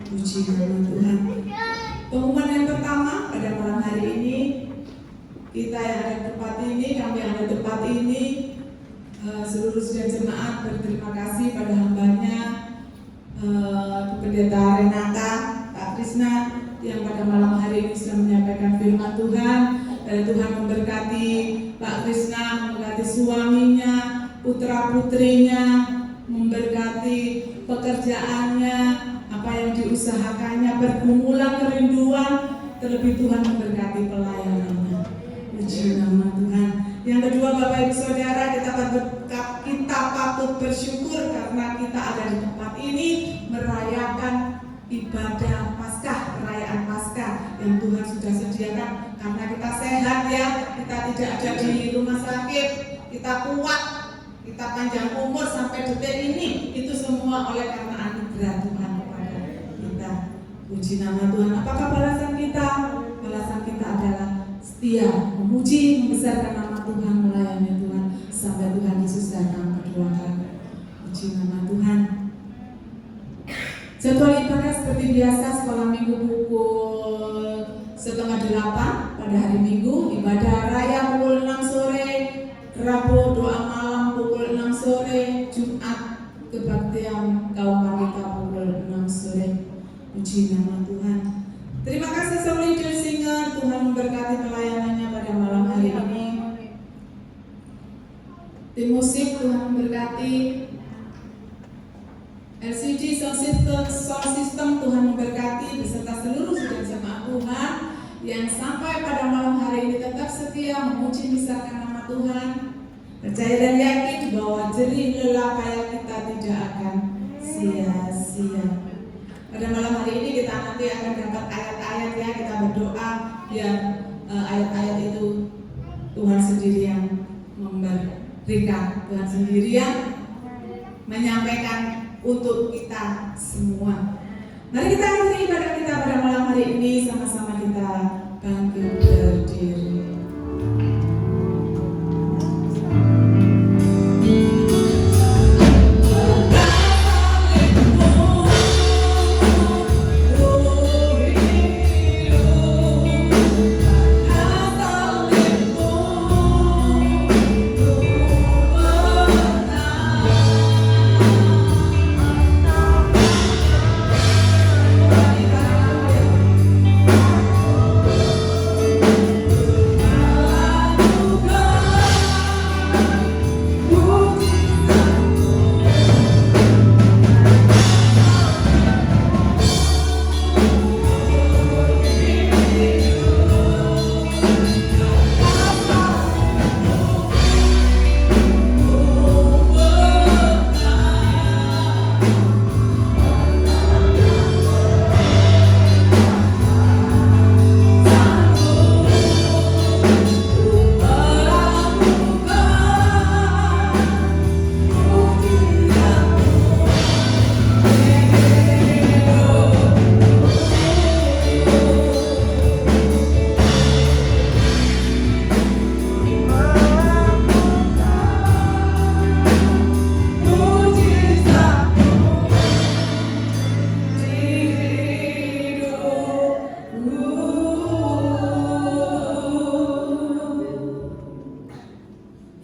Puji nama Tuhan. Pengumuman yang pertama pada malam hari ini, kita yang ada di tempat ini, kami yang ada di tempat ini, seluruh saudara jemaat berterima kasih pada hambanya Pendeta Renata, Pak Krisna, yang pada malam hari ini sudah menyampaikan firman Tuhan. Dan Tuhan memberkati Pak Krisna, memberkati suaminya, putra-putrinya, memberkati pekerjaannya, apa yang diusahakannya, pergumulan, kerinduan, terlebih Tuhan memberkati pelayanannya. Puji nama Tuhan. Yang kedua, Bapak Ibu Saudara, kita patut bersyukur karena kita ada di tempat ini merayakan ibadah Paskah, perayaan Paskah yang Tuhan sudah sediakan. Karena kita sehat ya, kita tidak ada di rumah sakit, kita kuat, kita panjang umur sampai detik ini, itu semua oleh karena anugerah Tuhan kepada kita. Puji nama Tuhan. Apakah balasan kita? Balasan kita adalah setia, memuji, membesarkan nama Tuhan, melayani Tuhan sampai Tuhan Yesus datang kedua kali. Puji nama Tuhan. Jadwal ibadah seperti biasa, sekolah minggu pukul 7:30 pada hari Minggu, ibadah raya pukul 6 sore, Rabu doa malam pukul 6 sore, Jumat kebaktian kaum wanita pukul 6 sore. Puji nama Tuhan. Terima kasih Soul Leader Singer, Tuhan memberkati pelayanannya pada malam hari ini. Tim musik Tuhan memberkati. LCD Sound System Tuhan memberkati beserta seluruh saudara jemaat Tuhan yang sampai pada malam hari ini tetap setia memuji membesarkan nama Tuhan, percaya dan yakin bahwa jerih lelah payah kita tidak akan sia-sia. Pada malam hari ini kita nanti akan dapat ayat-ayat ya, kita berdoa biar ayat-ayat itu Tuhan sendiri yang memberikan, Tuhan sendiri yang menyampaikan untuk kita semua. Mari kita akhiri ibadah kita pada malam hari ini, sama-sama kita bangkit berdiri.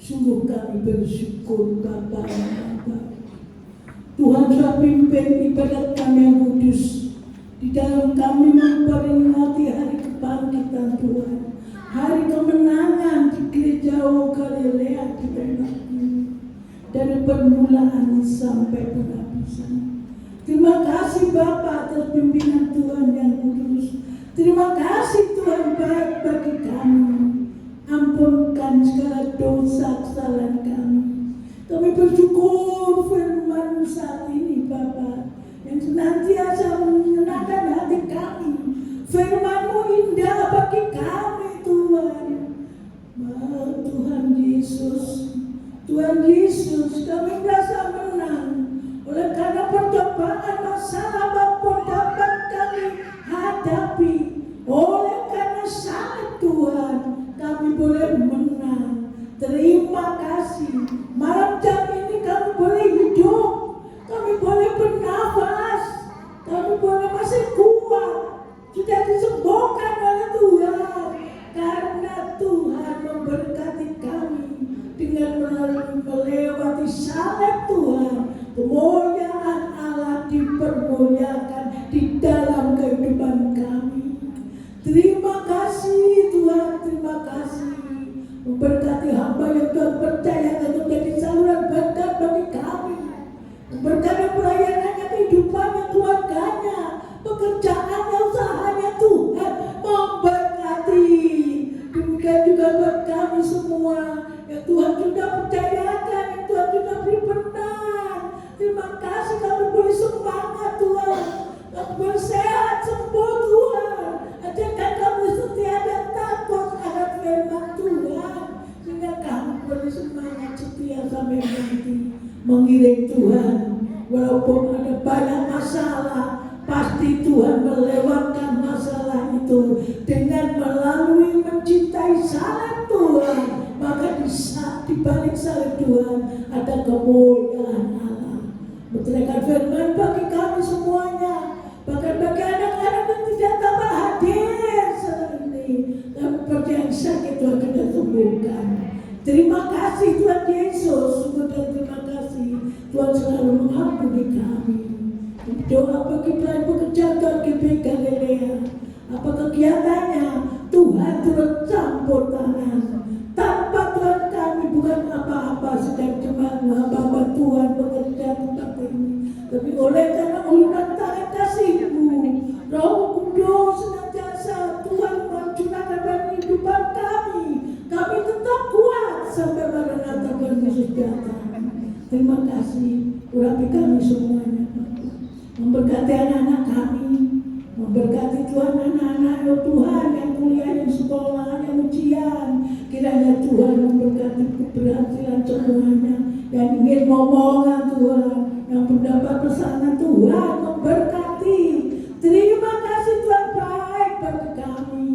Sungguh kami bersyukur Bapa yang baik. Tuhan sudah pimpin ibadat kami yang kudus. Di dalam kami memperingati hari kebangkitan Tuhan, hari kemenangan di gereja Galilea di Benak ini, dari permulaan sampai penghabisan. Terima kasih Bapa atas pimpinan Tuhan yang kudus. Terima kasih Tuhan baik bagi kami. Ampunkan segala dosa kesalahan kami. Kami bersyukur firman saat ini Bapa, yang senantiasa menyenangkan hati kami. Firman-Mu indah bagi kami Tuhan. Tuhan Yesus, Tuhan Yesus, kami merasa menang oleh karena percobaan masalah apapun dapat kami hadapi. Terima kasih Tuhan, terima kasih. Memberkati hamba yang Tuhan percayakan untuk jadi saluran berkat bagi kami. Memberkati pelayanannya, kehidupannya, keluarganya, pekerjaannya, usahanya, Tuhan memberkati. Demikian juga buat kami semua yang Tuhan sudah percayakan, yang Tuhan sudah beri benar. Terima kasih kami boleh semangat Tuhan, kami boleh sehat, sembuh Tuhan. Ajarkan kami setia dan takut akan firman Tuhan, sehingga kami boleh semangat setia sampai nanti mengiring Tuhan. Walaupun ada banyak masalah, pasti Tuhan melewatkan masalah itu dengan melalui mencintai salib Tuhan. Maka di balik salib Tuhan ada kemuliaan Allah. Menceritakan firman bagi kami semuanya, bahkan bagi anak-anak yang tidak dapat hadir saat ini, kami percaya sakit Tuhan sudah sembuhkan. Terima kasih Tuhan Yesus, sungguh dan terima kasih Tuhan selalu mengampuni kami. Doa bagi pelayan pekerjaan Tuhan GBI Galilea, apa kegiatannya Tuhan turut campur tangan. Tanpa Tuhan kami bukan apa-apa, sedang cuma hamba Tuhan bekerja tempat ini. Tapi oleh karena uluran tangan kasih-Mu, Roh Kudus senantiasa Tuhan mencurahkan dalam kehidupan kami. Kami tetap kuat sampai Maranatha Tuhan Yesus datang. Terima kasih, urapi kami semuanya. Memberkati anak-anak kami, memberkati Tuhan anak-anak Tuhan yang kuliah, yang sekolah, yang ujian. Kiranya Tuhan memberkati keberhasilan semuanya. Yang ingin momongan Tuhan, yang mendapat pesanan Tuhan memberkati. Terima kasih Tuhan baik bagi kami.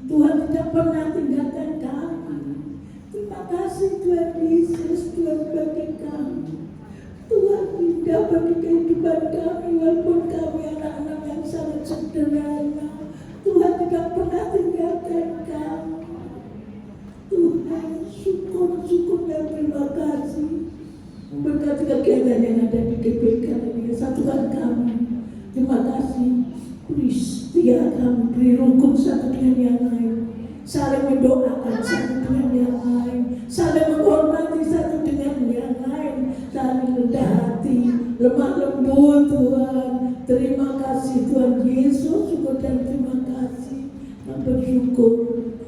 Tuhan tidak pernah tinggalkan kami. Terima kasih Tuhan Yesus, Tuhan bagi kami. Tuhan indah bagi kehidupan kami, walaupun kami anak-anak yang sangat sederhana. Tuhan tidak pernah tinggalkan kami. Tuhan syukur dan terima kasih. Memberkati kegiatan yang ada di GBI ini, satukan kami. Terima kasih. Beri setia kami, beri rukun satu dengan yang lain, saling mendoakan satu dengan yang lain, saling menghormati satu dengan yang lain, saling rendah hati, lemah lembut Tuhan. Terima kasih Tuhan Yesus, syukur dan terima kasih. Dan bersyukur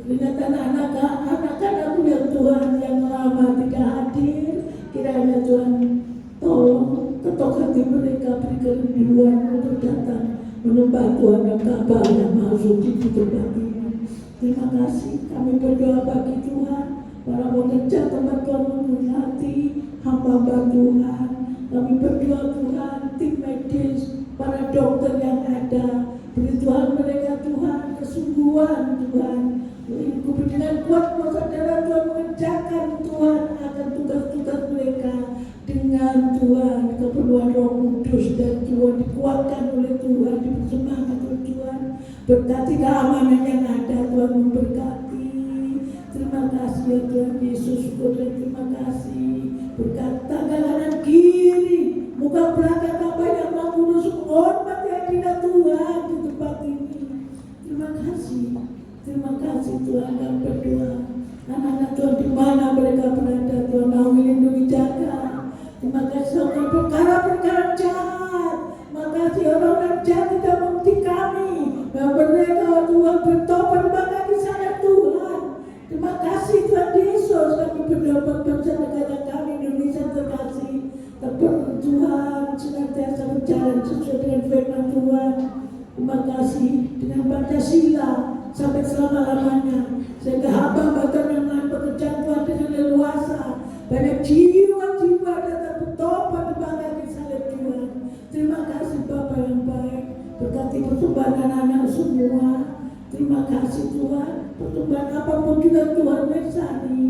ingat anak-anakku yang Tuhan yang lama tidak hadir, kiranya Tuhan tolong ketok hati mereka, beri kerinduan untuk datang menyembah Tuhan dan Ka'bah yang masuk di tempat ini. Terima kasih, kami berdoa bagi Tuhan, para pekerja tempat Tuhan memberkati hamba Tuhan. Kami berdoa Tuhan, tim medis, para dokter yang ada, beri Tuhan mereka Tuhan kesungguhan Tuhan. Lingkupi dengan kuat saudara Tuhan mengerjakan Tuhan akan tugas-tugas mereka dengan Tuhan keperluan Roh Kudus, dan Tuhan dikuatkan oleh Tuhan, dibersemangat oleh Tuhan. Berkati keamanan yang ada, Tuhan memberkati. Terima kasih ya Tuhan Yesus, syukur dan terima kasih. Berkat tangan kanan kiri, muka belakang apa yang mengurus hormat hadirat Tuhan di tempat ini. Terima kasih. Terima kasih Tuhan, dan berdoa anak-anak Tuhan di mana mereka berada, Tuhan mau melindungi jaga. Terima kasih untuk perkara-perkara jahat. Makasih orang-orang jahat tidak mengerti kami, bahwa mereka Tuhan bertobat bagi sana Tuhan. Terima kasih Tuhan Yesus, kami berdoa buat bangsa negara kami Indonesia terkasih. Tapi Tuhan senantiasa berjalan sesuai dengan firman Tuhan. Terima kasih dengan Pancasila sampai selama-lamanya, sehingga hamba Tuhan yang melakukan pekerjaan Tuhan dengan leluasa. Banyak jiwa-jiwa datang bertobat bagi salib Tuhan. Terima kasih Bapa yang baik, berkati persembahan anak-anak semua. Terima kasih Tuhan, persembahan apapun juga Tuhan mersani.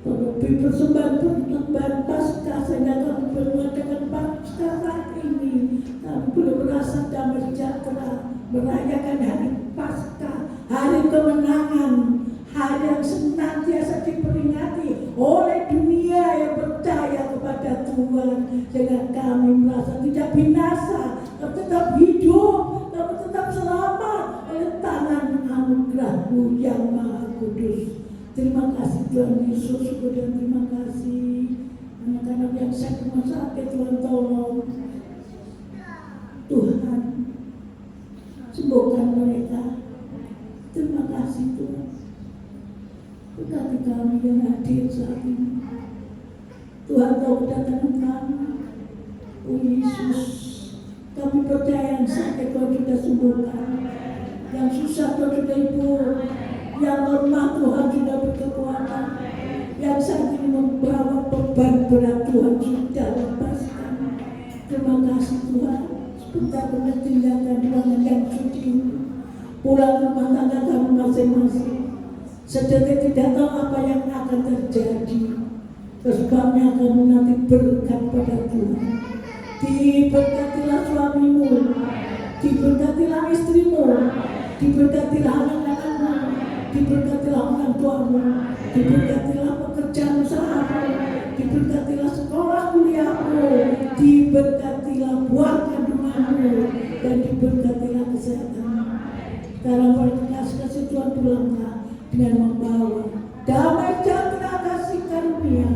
Terlebih persembahan Paskah, sehingga kami bermengadakan Paskah saat ini, kami boleh merasa damai sejahtera, merayakan hari Paskah, hari kemenangan, hari yang senantiasa diperingati oleh dunia yang percaya kepada Tuhan, sehingga kami merasa tidak binasa, kami tetap hidup, kami tetap selamat oleh tangan anugerah-Mu Bapakku yang Maha Kudus. Terima kasih Tuhan Yesus, dan terima kasih anak-anak yang sakit rumah sakit, Tuhan tolong. Tuhan, sembuhkan mereka. Terima kasih Tuhan. Berkati kami yang hadir saat ini. Tuhan tahu kedatangan kami. Oh Yesus, kami percaya yang sakit Tuhan sudah sembuhkan. Yang susah Tuhan sudah hibur. Yang lemah Tuhan sudah berkekuatan. Yang saat ini membawa beban berat Tuhan sudah lepaskan. Terima kasih Tuhan. Sebentar tinggalkan ruangan yang suci ini. Pulang rumah tangga kami masing-masing. Sedetik tidak tahu apa yang akan terjadi. Sebabnya kamu nanti berkat pada Tuhan. Diberkatilah suamimu, diberkatilah istrimu, diberkatilah anak-anakmu, diberkatilah orang tuamu, diberkatilah pekerjaan usahamu, diberkatilah sekolah kuliahmu, diberkatilah buah kandunganmu, dan diberkatilah kesehatanmu. Dalam kasih Tuhan pulanglah dengan membawa damai sejahtera kasih karunia